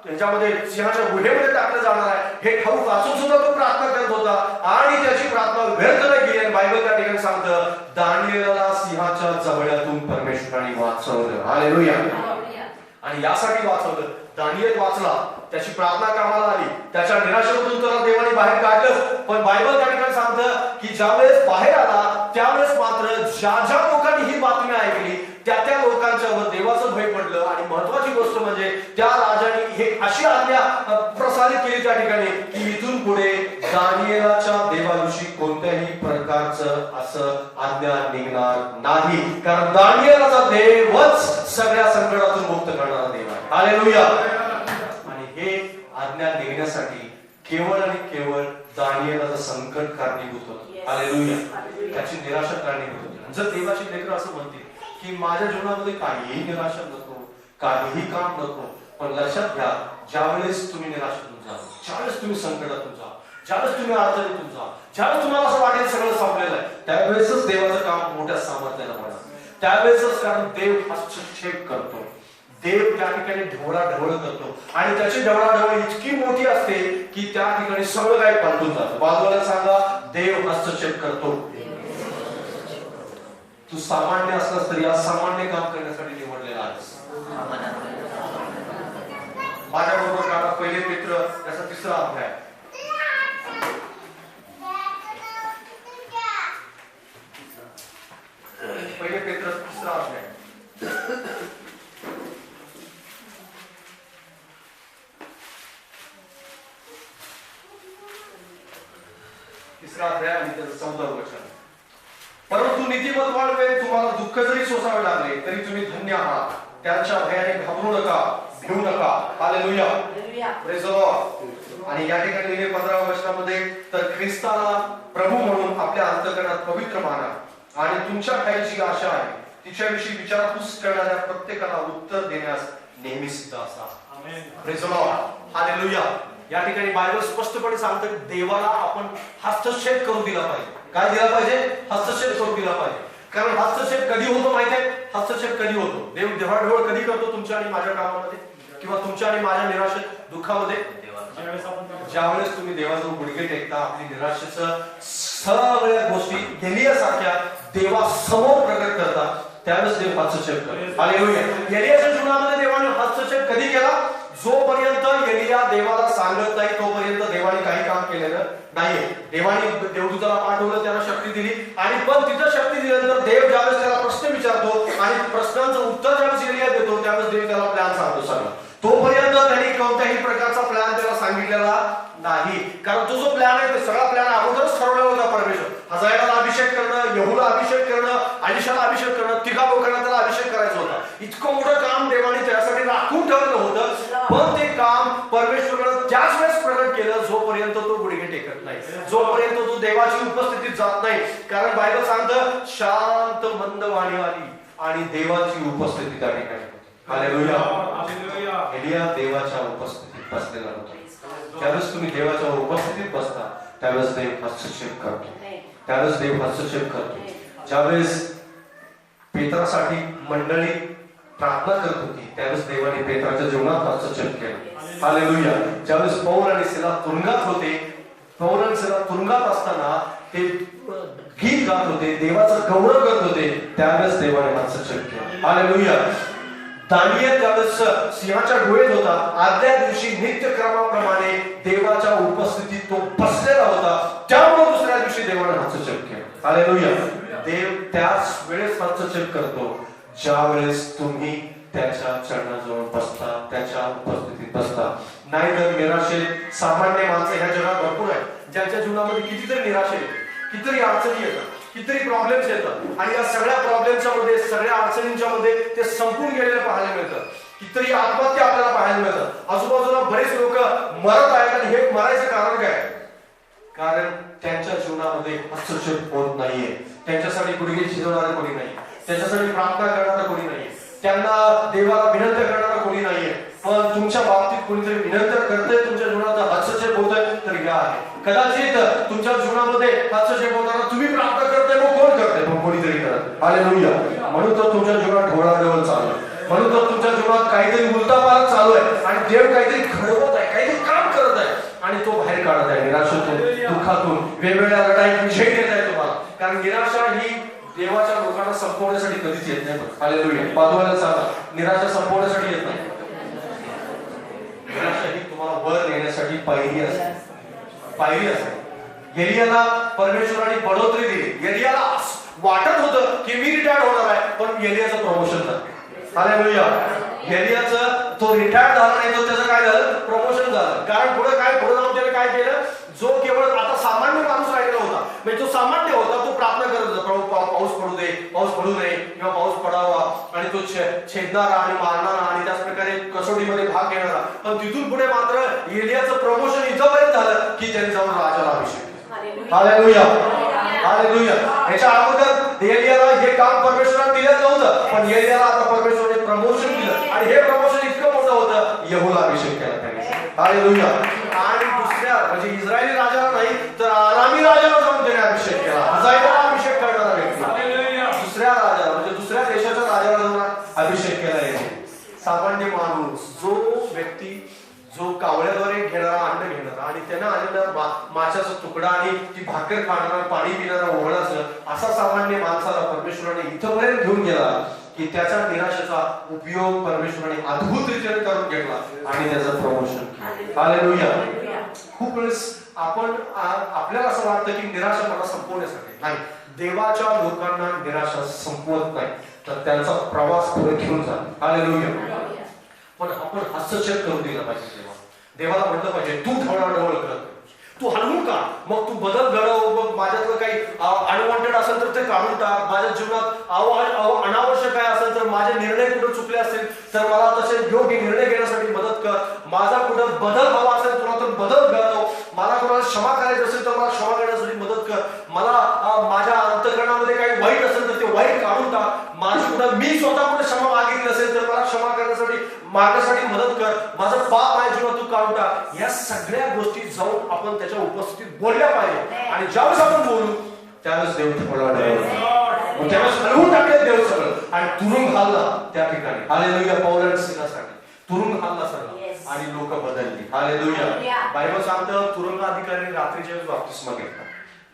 त्याच्यामध्ये सिंहाच्या गुहेमध्ये टाकलं जाणार आहे हे ठाऊक असून सुद्धा तो प्रार्थना करत होता आणि त्याची प्रार्थना व्यर्थ नाही गेली. आणि बायबल त्या ठिकाणी सांगतं दानिएलला सिंहाच्या जबड्यातून परमेश्वराने वाचवलं. हालेलुया. आणि यासाठी वाचवलं, दानिएल वाचला, त्याची प्रार्थना कामाला आली, त्याच्या निराशेमधून त्याला देवाने बाहेर काढलं. पण बायबल त्या ठिकाणी सांगतं की ज्यावेळेस बाहेर आला त्यावेळेस मात्र ज्या लोकांनी ही बातमी ऐकली त्या लोकांच्यावर देवाचं भय पडलं. आणि महत्वाची गोष्ट म्हणजे त्या राजाने हे अशी आज्ञा प्रसारित केली त्या ठिकाणी की इथून पुढे दानिएलाच्या देवाविषयी कोणत्याही प्रकारचं असं आज्ञा निघणार नाही, कारण दानिएलाचा देवच सगळ्या संकटातून मुक्त करणारा देव आहे. हालेलुया. आणि हे आज्ञा निघण्यासाठी केवळ आणि केवळ दानिएलाचं संकट कारणीभूत होतं. हालेलुया. त्याची निराशा कारणीभूत होती. जर देवाची लेकरं असं म्हणतील की माझ्या जीवनामध्ये काहीही निराशा नको, काहीही काम नको, पण लक्षात घ्या ज्यावेळेस तुम्ही निराशेतून जा, ज्यावेळेस तुम्ही संकटातून जा, ज्यावेळेस तुम्ही अडचणीतून जा, ज्यावेळेस तुम्हाला असं वाटेल सगळं संपलेलं आहे, त्यावेळेसच देवाचं काम मोठ्या सामर्थ्यानं होणार. त्यावेळेसच, कारण देव हस्तक्षेप करतो, देव त्या ठिकाणी ढवळाढवळ करतो आणि त्याची ढवळाढवळ इतकी मोठी असते की त्या ठिकाणी सगळं काही पलटून जातं. बाजूला सांगा देव हस्तक्षेप करतो. तू सामान्य असलास तरी असामान्य काम करण्यासाठी निवडलेला आहेस. माझ्याबरोबर काढा पहिले पेत्र त्याचा 3रा अध्याय. पहिले पेत्र 3रा अध्याय. 3रा अध्याय आणि त्याचं 14 वचन. परंतु नीतिमत वेळी तुम्हाला दुःख जरी सोसावे लागले तरी तुम्ही धन्य आहात. त्यांच्या भयाने घाबरू नका, भिवू नका. Hallelujah, praise the Lord. आणि या ठिकाणी लिहिले 15व्या वचनामध्ये, तर ख्रिस्ताला प्रभू म्हणून आपल्या अंतःकरणात पवित्र माना आणि तुमच्या ठाई जी आशा आहे तिच्याविषयी विचारपूस करणाऱ्या प्रत्येकाला उत्तर देण्यास नेहमी सिद्ध असा. Praise the Lord, hallelujah. या ठिकाणी बायबल स्पष्टपणे सांगतं की देवाला आपण हस्तक्षेप करू दिला पाहिजे. काय दिला पाहिजे? हस्तक्षेप करू दिला पाहिजे. कारण हस्तक्षेप कधी होतो माहितीये? हस्तक्षेप कधी होतो? देव देवाढवळ कधी करतो तुमच्या आणि माझ्या कामामध्ये किंवा तुमच्या आणि माझ्या निराशेत, दुःखामध्ये? ज्यावेळेस तुम्ही देवाजवळ गुडघे टेकता, आपली निराशेचं सगळ्या गोष्टी एलियासारख्या देवासमोर प्रकट करता, त्यावेळेस देव हस्तक्षेप करतो. हालेलुया. एलियाच्या जीवनामध्ये देवाने हस्तक्षेप कधी केला? जोपर्यंत एलिया देवाला सांगत नाही तोपर्यंत देवाने काही काम केलेलं नाहीये. देवाने देवदूताला पाठवलं, त्याला शक्ती दिली, आणि पण तिथं शक्ती दिल्यानंतर देव ज्यावेळेस त्याला प्रश्न विचारतो आणि प्रश्नांचं उत्तर ज्यावेळेस एलिया देतो त्यावेळेस देव त्याला प्लॅन सांगतो सगळं. तोपर्यंत त्यांनी कोणत्याही प्रकारचा प्लॅन त्याला सांगितलेला नाही. कारण तो जो प्लॅन आहे ते सगळा प्लॅन अगोदरच ठरवलेला होता परमेश्वर. हजायला अभिषेक करणं, यहूला अभिषेक करणं, अलिशाला अभिषेक करणं, 3 लोकांना त्याला अभिषेक करायचा होता. इतकं मोठं काम देवाने त्यासाठी राखून ठेवलेलं होतं. पण ते काम परमेश्वरानं त्याच वेळेस प्रकट केलं जोपर्यंत तो गुडघे टेकत नाही, जोपर्यंत तो देवाची उपस्थितीत जात नाही. कारण बायबल सांगतं शांत मंद वाणी आली आणि देवाची उपस्थिती त्या ठिकाणी. हालेलुया. एलिया देवाच्या उपस्थितीत बसलेला होता. ज्यावेळेस तुम्ही देवाच्या उपस्थितीत बसता त्यावेळेस देव हस्तक्षेप करतो. त्यावेळेस देव हस्तक्षेप करतो. ज्यावेळेस पेत्रासाठी मंडळी प्रार्थना करत होती त्यावेळेस देवाने पेत्राच्या जीवनात हस्तक्षेप केला. हालेलुया. ज्यावेळेस पौल आणि सिला तुरुंगात होते, पौल आणि सिला तुरुंगात असताना ते गीत गात होते, देवाचं गौरव करत होते, त्यावेळेस देवाने हस्तक्षेप केला. हालेलुया. दानियल ज्यावेळेस सिंहाच्या गुहेत होता, आदल्या दिवशी नित्यक्रमाप्रमाणे देवाच्या उपस्थितीत तो बसलेला होता, त्यामुळे दुसऱ्या दिवशी देवाने हस्तक्षेप केला. हालेलुया. देव त्याच वेळेस हस्तक्षेप करतो ज्या वेळेस तुम्ही त्याच्या चरणाजवळ बसता, त्याच्या उपस्थितीत बसता. नाहीतर निराशेत सामान्य माणसं ह्या जगात भरपूर आहेत, ज्यांच्या जीवनामध्ये कितीतरी निराशे येतात, कितीतरी अडचणी येतात, कितीतरी प्रॉब्लेम्स येतात, आणि या सगळ्या प्रॉब्लेमच्या मध्ये, सगळ्या अडचणींच्या मध्ये ते संपून गेलेले पाहायला मिळतात. कितीतरी आत्महत्या आपल्याला पाहायला मिळतात. आजूबाजूला बरेच लोक मरत आहेत. आणि हे मरायचं कारण काय? कारण त्यांच्या जीवनामध्ये हस्तक्षेप होत नाहीये. त्यांच्यासाठी गुडघे शिजवणारे कोणी नाही, त्यांच्यासाठी प्रार्थना करणारा कोणी नाही, त्यांना देवाला विनंती करणारा कोणी नाहीये. पण तुमच्या बाबतीत कोणीतरी विनंती करतंय, तुमच्या जीवनात हस्तक्षेप होतोय, तर या आहे. कदाचित तुमच्या जीवनामध्ये हस्तक्षेप होताना तुम्ही प्रार्थना करताय, मग कोण करतंय? मग कोणीतरी करत. हालेलुया. म्हणून तर तुमच्या जीवनात ढोळाढोळ चालू आहे. म्हणून तर तुमच्या जीवनात काहीतरी उलटापालट चालू आहे आणि देव काहीतरी घडवत आहे, काहीतरी काम करत आहे आणि तो बाहेर काढत आहे निराशेतून, दुःखातून, वेगवेगळ्या लढाईत विजय देत आहे तुम्हाला. कारण निराशा ही देवाच्या लोकांना संपवण्यासाठी कधीच येत नाही. हालेलुया. पादवाला सांगा, निराशा संपवण्यासाठी येत नाही. निराशा ही तुम्हाला वर नेण्यासाठी पायरी असते, पायरी असते. एलियाला परमेश्वराने बढोतरी दिली. एलियाला वाटत होतं की मी रिटायर्ड होणार आहे, पण एलियाचं प्रमोशन झालं. हालेलुया. एलियाचं तो रिटायर्ड झाला नाही, तर त्याचं काय झालं? प्रमोशन झालं. कारण पुढे जाऊन त्याने काय केलं? जो केवळ आता सामान्य माणूस राहिलेला होता, म्हणजे तो सामान्य होता, तो प्रार्थना करत होता, प्रभू पाऊस पडू दे, पाऊस पडू नये किंवा पाऊस पडावा, आणि तो छेदणारा आणि मारणारा आणि त्याच प्रकारे कसोटीमध्ये भाग घेणारा. पण तिथून पुढे मात्र एलियाचं प्रमोशन इथंपर्यंत झालं की त्याने जाऊन राजाला अभिषेक. हालेलुया. हालेलुया. याच्या अगोदर एलियाला हे काम परमेश्वराने दिलं नव्हतं, पण एलियाला आता परमेश्वराने प्रमोशन दिलं, आणि हे प्रमोशन इतकं मोठं होतं, यहूला अभिषेक केला त्याने. हालेलुया. आणि दुसऱ्या म्हणजे इस्रायली राजाला नाही, तर आरामी राजाला जाऊन त्याने अभिषेक केला. हजायला अभिषेक करणारा व्यक्ती दुसऱ्या राजाला म्हणजे दुसऱ्या देशाच्या राजाला जाऊन अभिषेक केला. सामान्य माणूस जो व्यक्ती जो कावळ्याद्वारे घेणारा अन्न घेणारा आणि त्यानं आलेला माशाचा तुकडा आणि ती भाकर खाणारा पाणी पिणारा ओघळाचं असा सामान्य माणसाला परमेश्वराने इथपर्यंत घेऊन गेला की त्याच्या निराशेचा उपयोग परमेश्वराने अद्भुतरीत्या करून घेतला आणि त्याचं प्रमोशन केलं. हालेलुया. खूप वेळेस आपण आपल्याला असं वाटतं की निराशा मला संपवण्यासाठी नाही. देवाच्या लोकांना निराशा संपवत नाही तर त्यांचा प्रवास पुढे घेऊन जा. हालेलुया. पण आपण हस्तक्षेप करून दिला पाहिजे. देवाला म्हटलं पाहिजे तू ढवळाढवळ कर, तू हलवू का, मग तू बदल घडव, मग माझ्यातलं काही अनवॉन्टेड असेल तर ते काढून टाक, माझ्या जीवनात अनावश्यक काय असेल तर माझे निर्णय कुठे चुकले असतील तर मला तसे योग्य निर्णय घेण्यासाठी मदत कर, माझा कुठं बदल हवा असेल तुला तर बदल घडव, मला कोणाला क्षमा करायची असेल तर मला क्षमा करण्यासाठी मदत कर, मला माझ्या अंतःकरणामध्ये काही वाईट असेल तर ते वाईट काढून टाक, माझी कुठं मी स्वतः कुठे क्षमा मागितली असेल तर मला क्षमा करण्यासाठी मागण्यासाठी मदत कर, माझं पाप माझ्या जीवनात तू काढून टाक. या सगळ्या गोष्टी जाऊन आपण त्याच्या उपस्थितीत बोलल्या पाहिजे आणि ज्यावेळेस आपण बोलू त्यावेळेस देव त्यावेळेस हलवून टाकले देव सगळं आणि तुरुंग घालला त्या ठिकाणी. हालेलुया. पौल सिलासाठी तुरुंग घालला सगळं आणि लोक बदलली. हालेलुया. बायबल सांगतं तुरुंग अधिकारी रात्रीच्या वेळेस बाप्तिस्मा घेतला.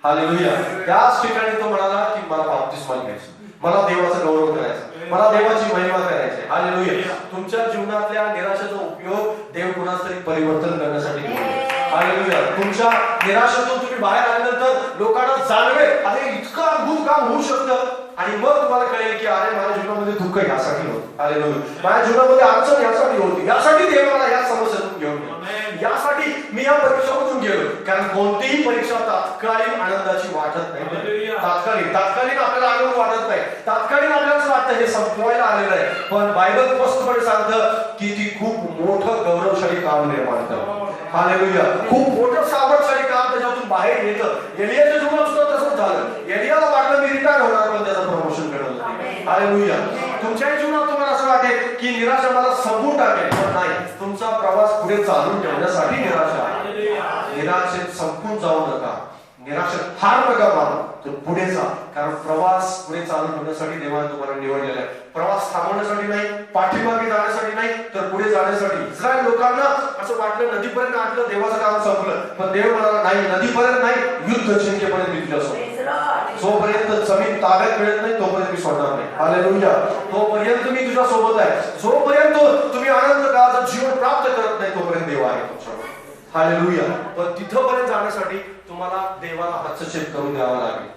हालेलुया. त्याच ठिकाणी तो म्हणाला की मला बाप्तिस्मा घ्यायचा, मला देवाचा गौरव करायचा, मला देवाची महिमा करायची. हालेलुया. तुमच्या जीवनातल्या निराशेचा उपयोग देव कुणाचं तरी परिवर्तन करण्यासाठी करतो. हालेलुया. तुमच्या निराशेतून तुम्ही बाहेर आल्यानंतर लोकांना जाणवेल अरे इतकं अद्भुत काम होऊ शकतं आणि मग तुम्हाला कळेल की अरे माझ्या जीवनामध्ये दुःख यासाठी होतं. हालेलुया. माझ्या जीवनामध्ये अडचण यासाठी होती, यासाठी देव मला या समस्येतून घेऊन गेला, यासाठी मी या परीक्षेमधून गेलो. कारण कोणतीही परीक्षा तात्कालीन आनंदाची वाटत नाही. तात्कालीन आपल्याला आनंद वाटत नाही, तात्कालीन आपल्याला असं वाटतं हे संपवायला आलेलं आहे. पण बायबल स्पष्टपणे सांगतं की ती खूप मोठं गौरवशाली काम निर्माण करतं. हालेलुया. खूप मोठं सामर्थ्यशाली काम त्याच्यातून बाहेर येतं. एलियाच्या जीवनात सुद्धा तसंच झालं. एलियाला वाटलं मी रिटायर होणार पण त्याचं प्रमोशन घडवलं. हालेलुया. तुमच्या जीवनात तुम्हाला असं वाटेल की निराशा मला संपून टाकेल, पण नाही, तुमचा प्रवास पुढे चालून ठेवण्यासाठी निराशेत संपून जाऊ नका, निराशेत हार नका मारू, तर पुढे जा. कारण प्रवास पुढे चालू ठेवण्यासाठी देवाने तुम्हाला निवडलेला आहे. प्रवास थांबवण्यासाठी नाही, पाठीमागे जाण्यासाठी नाही, तर पुढे जाण्यासाठी. इस्रायल लोकांना असं वाटलं नदीपर्यंत आटलं देवाचं काम संपलं, पण देव म्हणाला नाही, नदीपर्यंत नाही, युद्ध जिंकेपर्यंत मी तुझ्यासोबत. जोपर्यंत जमीन ताब्यात मिळत नाही तोपर्यंत मी सोडणार नाही. हालेलुया. तोपर्यंत मी तुझ्या सोबत आहे. जोपर्यंत तुम्ही आनंद काळाचं जीवन प्राप्त करत नाही तोपर्यंत देव आहे तुमच्याबरोबर. हालेलुया. पण तिथपर्यंत जाण्यासाठी तुम्हाला देवाला हस्तक्षेप करून द्यावा लागेल.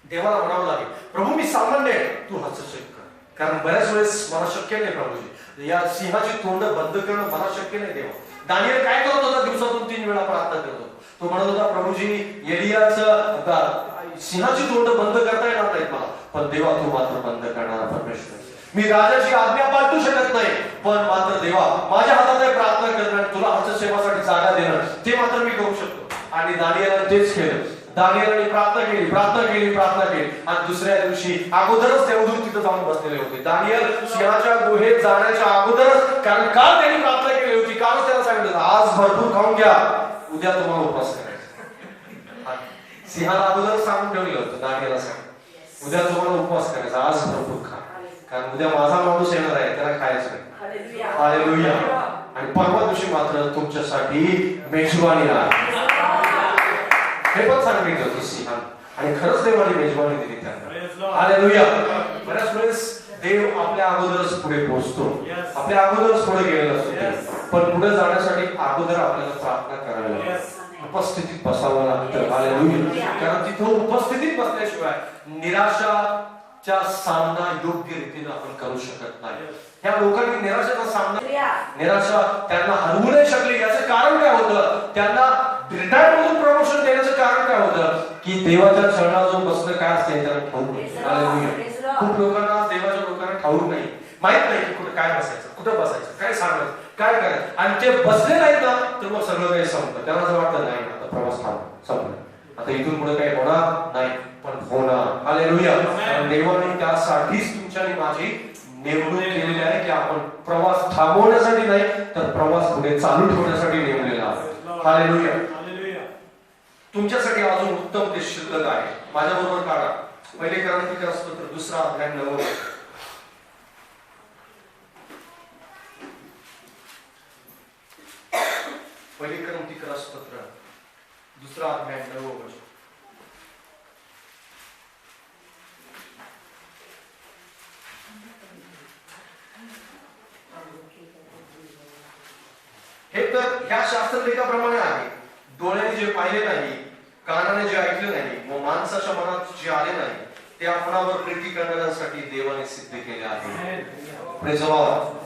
देवाला म्हणावं लागेल प्रभू मी सामान्य आहे, तू हस्तक्षेप कर. कारण बऱ्याच वेळेस मला शक्य नाही प्रभूजी, या सिंहाची तोंड बंद करणं मला शक्य नाही. देवा दानिएल काय करत होता? दिवसातून 3 वेळा प्रार्थना करत होता. तो म्हणत होता प्रभूजी एलियाचं सिंहाची तोंड बंद करता येणार नाही मला, पण देवा तू मात्र बंद करणारा परमेश्वर. मी राजाची आज्ञा पाळू शकत नाही, पण मात्र देवा माझ्या हातात आहे प्रार्थना करणं, तुला हस्तक्षेपासाठी जागा देणं, ते मात्र मी करू शकतो. आणि दानिएलने तेच केलं. दानिएलने प्रार्थना केली आणि दुसऱ्या दिवशी अगोदरच देवदूत तिथं जाऊन बसलेले होते. दानिएल सिंहाच्या गुहेत जाण्याच्या अगोदरच, कारण काल त्यांनी प्रार्थना केली होती, कालच त्याला सांगितलं आज भरपूर खाऊन घ्या, उद्या तुम्हाला उपवास करायचा. सिंहाला अगोदरच सांगून ठेवलेलं होतं. दानिएलला सांग उद्या तुम्हाला उपवास करायचा, आज भरपूर खा, कारण उद्या माझा माणूस येणार आहे, त्याला खायचं नाही. हालेलुया. आणि परवा दिवशी मात्र तुमच्यासाठी मेजवानी आहे, हे पण सांगितलं होतं सिंहाने. आणि खरंच देवाने मेजवानी दिली त्यांना. हालेलुया. बऱ्याच वेळेस देव आपल्या अगोदरच पुढे पोहोचतो, आपल्या अगोदरच पुढे गेलेला असतो, पण पुढे जाण्यासाठी अगोदर आपल्याला प्रार्थना करावी लागते, उपस्थितीत बसावं लागतं. हालेलुया. कारण तिथं उपस्थितीत बसल्याशिवाय निराशाच्या सामना योग्य रीतीने आपण करू शकत नाही. ह्या लोकांनी निराशेचा सामना, निराशा त्यांना हरवू नाही शकली. याचं कारण काय होतं? त्यांना रिटायर्ड मधून प्रमोशन देण्याचं कारण काय होतं? की देवाच्या चरणाजवळ बसणं काय असते त्याला ठाऊक नाही. हालेलुया. खूप लोकांना, देवाच्या लोकांना ठाऊक नाही, माहित नाही की कुठे काय बसायचं, कुठं बसायचं, काय सांगायचं, काय करायचं. आणि ते बसले नाहीत ना तर मग सगळं काही संपलं. त्यांना असं वाटतं नाही आता प्रवास संपला, आता इथून पुढे काही होणार नाही, पण होणार. हालेलुया. देवाने त्यासाठीच तुमच्या आणि माझी नेमणूक केलेली आहे की आपण प्रवास थांबवण्यासाठी नाही तर प्रवास पुढे चालू ठेवण्यासाठी नेमलेला आहे. हालेलुया. तुमच्यासाठी अजून उत्तम ते शिल्लक आहे. माझ्या बरोबर काढा पहिले क्रांतिकार स्तोत्र 2 अध्याय 9. पहिली क्रमतिक्रस पत्र 2 अध्याय 9 वचन. हे तर ह्या शास्त्रलेखाप्रमाणे आहे. डोळ्याने जे पाहिले नाही, कानाने जे ऐकले नाही व माणसाच्या मनात जे आले नाही ते आपणावर प्रीती करण्यासाठी देवाने सिद्ध केले आहे. Praise the Lord.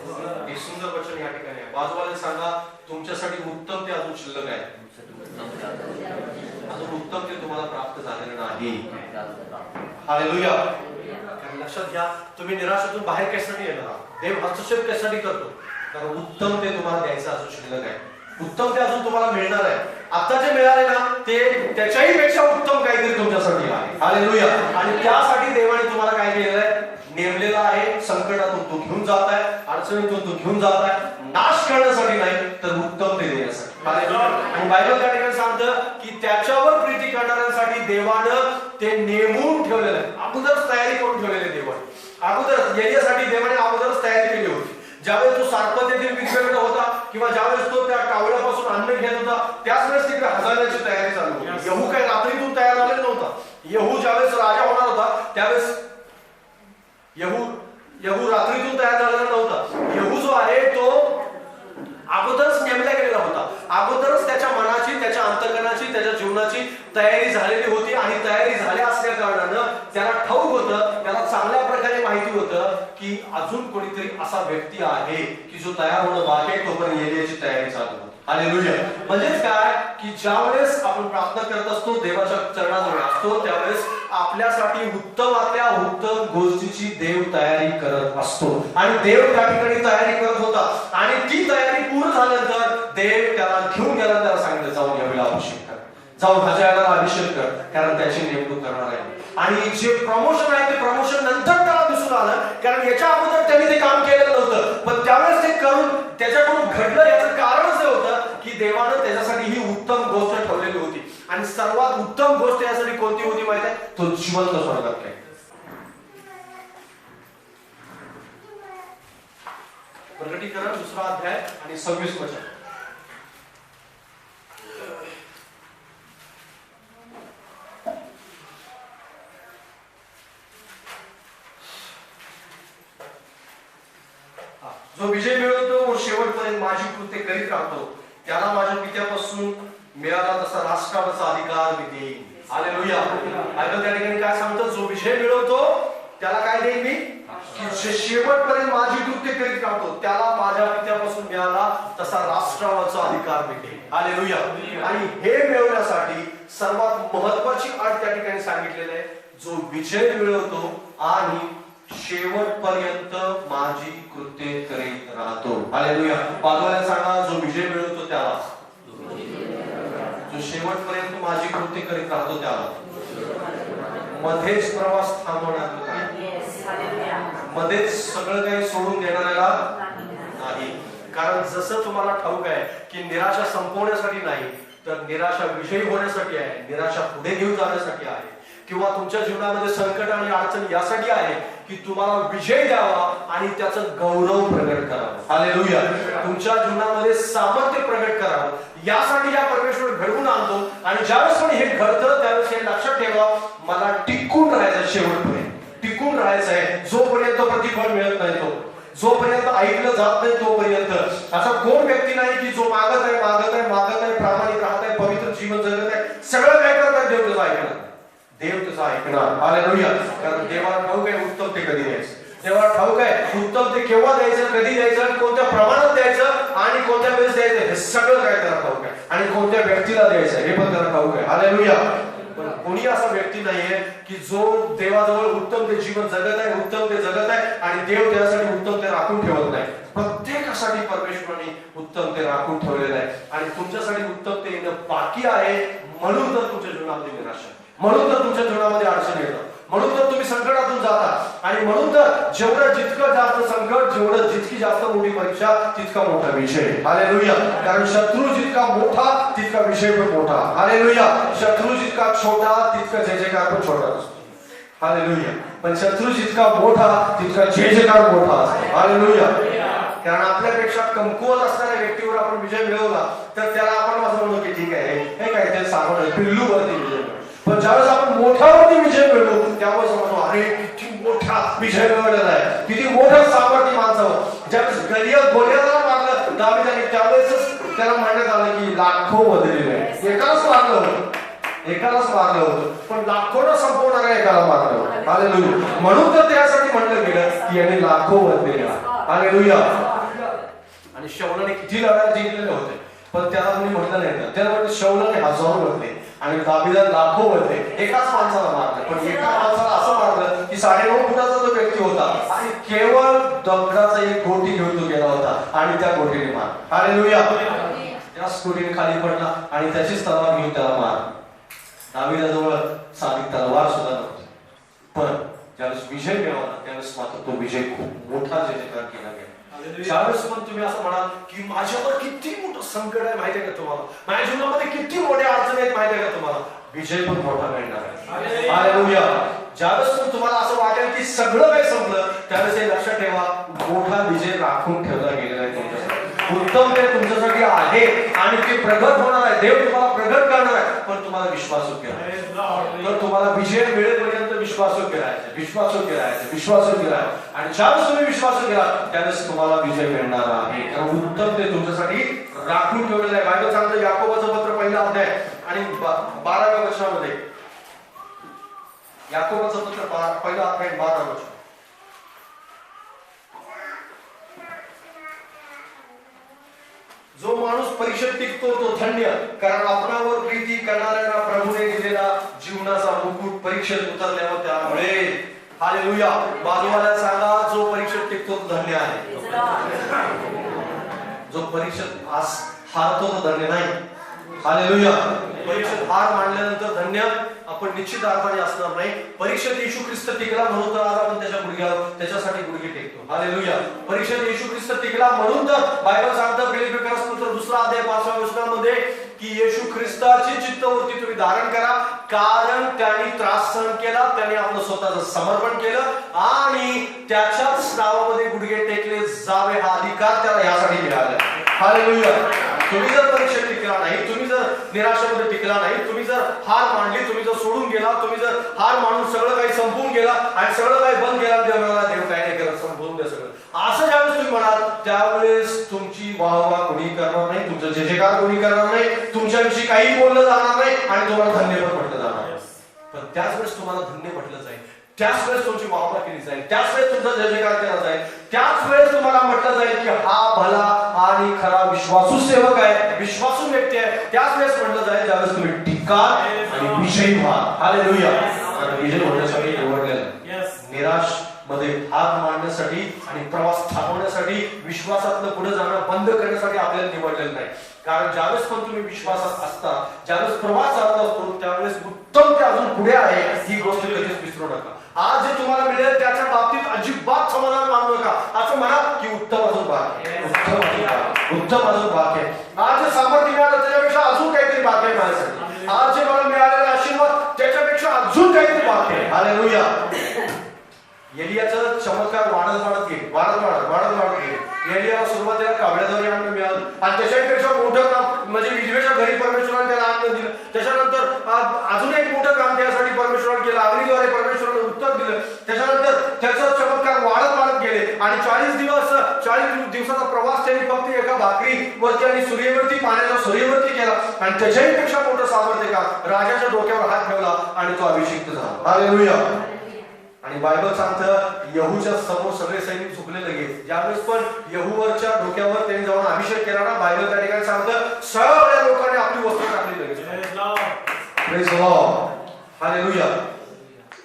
एक सुंदर वचन या ठिकाणी आहे. बाजूवाले सांगा, तुमच्यासाठी उत्तम ते अजून शिल्लक आहे. अजून उत्तम ते तुम्हाला प्राप्त झालेलं नाही. हालेलुया. लक्षात घ्या, तुम्ही निराशेतून बाहेर कशासाठी येणार आहात? देव हस्तक्षेप कशासाठी करतो? कारण उत्तम ते तुम्हाला द्यायचं अजून शिल्लक आहे. उत्तम ते अजून तुम्हाला मिळणार आहे. आता जे मिळाले ना ते त्याच्याही पेक्षा उत्तम काहीतरी तुमच्यासाठी आहे. हालेलुया. आणि त्यासाठी देवाने तुम्हाला काय केलेलं आहे? नेमलेला आहे. संकटातून तो घेऊन जात आहे, अडचणीतून तो घेऊन जात आहे, नाश करण्यासाठी नाही तर उत्तम ते देण्यासाठी. हालेलुया. आणि बायबल त्या ठिकाणी सांगतं की त्याच्यावर प्रीती करणाऱ्यांसाठी देवानं ते नेमून ठेवलेलं आहे. अगोदरच तयारी करून ठेवलेली आहे देवाने. अगोदरच येण्यासाठी देवाने अगोदरच तयारी केली होती. ज्यावेळेस तो सारपतेतील विषय होता किंवा ज्यावेळेस तो त्या कावळ्यापासून अन्न घेत होता त्याच वेळेस तिकडे हजाराची तयारी चालू होती. येहू काही रात्रीतून तयार झालेला नव्हता. येहू ज्यावेळेस राजा होणार होता त्यावेळेस येहू रात्रीतून तयार झालेला नव्हता. येहू जो आहे तो अगोदरच नेमला गेलेला होता. अगोदरच त्याच्या मनाची, त्याच्या अंतर्गणाची, त्याच्या जीवनाची तयारी झालेली होती. आणि तयारी झाल्या असल्या कारणानं त्याला ठाऊक होतं, त्याला चांगल्या प्रकारे माहिती होतं की अजून कोणीतरी असा व्यक्ती आहे की जो तयार होणं बाकी आहे, तोपर्यंत येण्याची तयारी चालू होती. हालेलुया. म्हणजेच काय की ज्यावेळेस आपण प्रार्थना करत असतो, देवाच्या चरणाजवळ असतो, त्यावेळेस आपल्यासाठी उत्तमातल्या उत्तम गोष्टीची देव तयारी करत असतो. आणि देव त्या ठिकाणी तयारी करत होता. आणि ती तयारी पूर्ण झाल्यानंतर देव त्याला घेऊन गेला. त्याला सांगितलं, जाऊन यावेळेला अभिषेक कर, जाऊन हजाराला अभिषेक कर, कारण त्याची नेमणूक करणार आहे. आणि जे प्रमोशन आहे ते प्रमोशन नंतर त्याला दिसून आलं, कारण याच्या अगोदर त्यांनी ते काम केलेलं नव्हतं. पण त्यावेळेस ते करून त्याच्याकडून घडलं. याचं कारणच हे होतं की देवानं त्याच्यासाठी ही उत्तम गोष्ट ठेवलेली होती. आणि सर्वात उत्तम गोष्ट यासाठी कोणती होती माहिती आहे? तो जिवंत स्वर्गात काय. प्रकटीकरण 2 अध्याय आणि 26 वचन. जो विजय मिळवतो व शेवटपर्यंत माझी कृत्ये करीत राहतो त्याला माझ्या पित्यापासून मिळाला तसा राष्ट्राचा अधिकार मी देईन. हालेलुया. बायबल त्या ठिकाणी काय सांगतं? जो विजय मिळवतो त्याला काय देईन मी? की जे शेवटपर्यंत माझी कृत्ये करीत राहतो त्याला माझ्या पित्यापासून मिळाला तसा राष्ट्राचा अधिकार मी देईन. हालेलुया. आणि हे मिळवण्यासाठी सर्वात महत्वाची अट त्या ठिकाणी सांगितलेली आहे. जो विजय मिळवतो आणि शेवटपर्यंत माझी कृत्ये करीत राहतो. हालेलुया. बाजूला सांगा, जो विजय मिळवतो त्याला, जो शेवटपर्यंत माझी कृत्ये करीत राहतो त्याला. मध्येच प्रवास थांबवणार मध्येच सगळं काही सोडून देणाऱ्याला नाही. कारण जसं तुम्हाला ठाऊक आहे की निराशा संपवण्यासाठी नाही तर निराशा विजयी होण्यासाठी आहे, निराशा पुढे घेऊन जाण्यासाठी आहे. किंवा तुमच्या जीवनामध्ये संकट आणि अडचण यासाठी आहे की तुम्हाला विजय द्यावा आणि त्याचं गौरव प्रगट करावा. हालेलुया. तुमच्या जीवनामध्ये सामर्थ्य प्रगट करावं यासाठी या परमेश्वर घडवून आणतो. आणि ज्यावेळेस पण हे घडतं त्यावेळेस हे लक्षात ठेवा, मला टिकून राहायचं, शेवटपर्यंत टिकून राहायचं आहे. जोपर्यंत प्रतिफळ मिळत नाही, तो जोपर्यंत ऐकलं जात नाही तोपर्यंत. असा कोण व्यक्ती नाही की जो मागत आहे, प्रामाणिक राहत आहे, पवित्र जीवन जगत आहे, सगळं काय करतात देव त्याचं ऐकणार, देव त्याचं ऐकणार. हालेलुया. कारण देवाला ठाऊक आहे उत्तम ते कधी द्यायचं, देवाला ठाऊक आहे उत्तम ते केव्हा द्यायचं, कधी द्यायचं, कोणत्या प्रमाणात द्यायचं आणि कोणत्या वेळेस द्यायचं, हे सगळं काय त्याला ठाऊक आहे. आणि कोणत्या व्यक्तीला द्यायचं हे पण त्याला ठाऊक आहे. हालेलुया. पण कोणी असा व्यक्ती नाहीये की जो देवाजवळ उत्तम ते जीवन जगत आहे, उत्तम ते जगत आहे आणि देव त्यासाठी उत्तम ते राखून ठेवत नाही. प्रत्येकासाठी परमेश्वराने उत्तम ते राखून ठेवलेलं आहे. आणि तुमच्यासाठी उत्तम ते येणं बाकी आहे. म्हणून तर तुमच्या जीवनामध्ये निराशा, म्हणून तर तुमच्या जीवनामध्ये अडचण येतं, म्हणून तर तुम्ही संकटातून जाता. आणि म्हणून तर जेवढं जितकं जास्त संकट, जेवढं जितकी जास्त मोठी परीक्षा तितका मोठा विषय. हालेलुया. कारण शत्रू जितका मोठा तितका विषय पण मोठा. हालेलुया. शत्रू जितका छोटा तितका जय जयकार पण छोटा असतो. हालेलुया. पण शत्रू जितका मोठा तितका जय जयकार मोठा असतो. हालेलुया. कारण आपल्यापेक्षा कमकुवत असणाऱ्या व्यक्तीवर आपण विजय मिळवला तर त्याला आपण असं म्हणतो की ठीक आहे हे काय ते सापडलं पिल्लूवरती विजय मिळवला. पण ज्यावेळेस आपण मोठ्यावरती विजय मिळवू त्यावेळेस समजतो अरे किती मोठा विजय मिळवलेला आहे, किती मोठं सामर्थ्य माणसावर. ज्यावेळेस गोलियाला मारलं दावीदाने त्यावेळेसच त्याला म्हणण्यात आलं की लाखो बदललेले आहे. एकालाच मारलं होतं पण लाखोनं संपवणाऱ्या एकाला मारलं होतं. हालेलुया. म्हणून तर त्यासाठी म्हटलं गेलं की याने लाखो बदललेले आहे. हालेलुया. आणि शौलाने किती लढाई जिंकलेले होते पण त्याला कोणी म्हटलं नाही. त्याला म्हणजे शौलाने हजारो बदले आणि दावीदाने लाखो बदले. एकाच माणसाला मारलं पण एका माणसाला असं मारलं की 9.5 फुटाचा जो व्यक्ती होता आणि केवळ दगडाचा एक गोटी घेऊन तो गेला होता आणि त्या गोटीने मार. हालेलुया. त्याच गोटीने खाली पडला आणि त्याचीच तलवार घेऊन त्याला मार. दावीदाजवळ साधी तलवार सुद्धा नव्हती पण ज्यावेळेस विजय मिळवला त्यावेळेस मात्र तो विजय खूप मोठा जयजयकार केला गेला. त्यावेळेस पण तुम्ही असं म्हणाल की माझ्यावर किती मोठं संकट आहे माहिती आहे का तुम्हाला, माझ्या जीवनामध्ये किती मोठ्या अडचणी आहेत माहिती आहे का तुम्हाला, विजय पण मोठा मिळणार आहे. हालेलुया. ज्यावेळेस पण तुम्हाला असं वाटेल की सगळं काही संपलं त्यावेळेस हे लक्षात ठेवा मोठा विजय राखून ठेवला गेलेला आहे तुमच्यासाठी. उत्तम ते तुमच्यासाठी आहे आणि ते प्रगट होणार आहे. देव तुम्हाला प्रगट करणार आहे पण तुम्हाला विश्वासू केला तर तुम्हाला विजय मिळेपर्यंत विश्वासू केला आणि ज्यावेळेस तुम्ही विश्वासू केला त्यावेळेस तुम्हाला विजय मिळणार आहे. कारण उत्तम ते तुमच्यासाठी राखून ठेवलेलं आहे. बायबल सांगतं याकोबाचं पत्र पहिला अध्याय आणि 12व्या वचनामध्ये, याकोबाचं पत्र पहिला अध्याय 12 वचन, जो माणूस परीक्षेत टिकतो तो धन्य, कारण आपणावर प्रीती करणाऱ्यांना प्रभूने दिलेला जीवनाचा मुकुट परीक्षेत उतरल्यावर त्यामुळे. हालेलुया. बाजूवाल्याला सांगा जो परीक्षेत टिकतो तो धन्य आहे. जो परीक्षेत हारतो तो धन्य नाही. हालेलुया. परीक्षेत हार मानल्यानंतर धन्य आपण निश्चित अर्थाने असणार नाही. परीक्षेत येशू ख्रिस्त टिकला म्हणून तर आज आपण त्याच्यासाठी गुडघे टेकतो. हालेलुया. परीक्षेत येशू ख्रिस्त टिकला म्हणून तर बायबल सांगतं फिलिप्पियर्स पत्र 2 अध्याय 5व्या वचनामध्ये की येशू ख्रिस्ताची चित्तवृत्ती तुम्ही धारण करा कारण त्यांनी त्रास सहन केला, त्यांनी आपलं स्वतःचं समर्पण केलं आणि त्याच्याच नावामध्ये गुडघे टेकले जावे हा अधिकार त्याला यासाठी मिळाला. हालेलुया. तुम्ही जर परीक्षेत टिकला नाही, तुम्ही जर निराशेमध्ये टिकला नाही, तुम्ही जर हार मांडली, तुम्ही जर सोडून गेला, तुम्ही जर हार मांडून सगळं काही संपवून गेला आणि सगळं काही बंद केला देव काय नाही करत संपवून द्या सगळं असं ज्यावेळेस तुम्ही म्हणाल त्यावेळेस तुमची वाहवा कोणी करणार नाही, तुमचं जयजयकार कोणी करणार नाही, तुमच्याविषयी काही बोललं जाणार नाही आणि तुम्हाला धन्य पण म्हटलं जाणार. पण त्याच वेळेस तुम्हाला धन्य म्हटलं जाईल, त्याच वेळेस तुमची वाहवा केली जाईल, त्याच वेळेस तुमचा जयजयकार केला जाईल, त्याच वेळेस तुम्हाला म्हटलं जाईल की हा भला आणि खरा विश्वासू सेवक आहे, विश्वासू व्यक्ती आहे. त्याच वेळेस म्हटलं जाईल ज्यावेळेस तुम्ही टिकाल आणि विजयी व्हा. हालेलुया. विजय होण्यासाठी निवडलेलं. निराश मध्ये हात मारण्यासाठी आणि प्रवास थांबवण्यासाठी, विश्वासातलं पुढे जाणं बंद करण्यासाठी आपल्याला निवडलेलं नाही. कारण ज्यावेळेस पण तुम्ही विश्वासात असता, ज्यावेळेस प्रवास चालत असतो त्यावेळेस उत्तम ते अजून पुढे आहे ही गोष्ट कधीच विसरू नका. आज जे तुम्हाला मिळेल त्याच्या बाबतीत अजिबात समाधान मानू नका. असं म्हणा की उत्तम अजून बाकी आहे, उत्तम अजून बाकी आहे. आज जे सामर्थ्य मिळालं त्याच्यापेक्षा अजून काहीतरी बाकी आहे माझ्यासाठी. आज जे मला मिळालेलं आशीर्वाद त्याच्यापेक्षा अजून काहीतरी बाकी आहे. हालेलुया. एलियाचं चमत्कार वाढत गेले. एलियाला सुरुवातीला कावड्याद्वारे अन्न मिळालं आणि त्याच्यापेक्षा मोठं काम म्हणजे विधवेच्या घरी परमेश्वराने त्याला अन्न दिलं. त्याच्यानंतर अजून एक मोठं काम त्यासाठी परमेश्वराने केलं, अग्नीद्वारे परमेश्वराने उत्तर दिलं. त्याच्यानंतर त्याचा चमत्कार वाढत गेले आणि 40 दिवसाचा प्रवास त्यांनी फक्त एका भाकरीवरती आणि सूर्यवरती पाण्याच्या सूर्यवरती केला आणि त्याच्याही पेक्षा मोठं सामर्थ्य का राजाच्या डोक्यावर हात ठेवला आणि तो अभिषिक्त झाला. हालेलुया. आणि बायबल सांगतं येहूच्या समोर सगळे सैनिक झुकले लगे. ज्यावेळेस पण येहूवरच्या डोक्यावर त्यांनी जाऊन अभिषेक केला ना, बायबल त्या ठिकाणी सांगतं सगळ्या लोकांनी आपली वस्त्र टाकली लगेच. Praise the Lord. हालेलुया.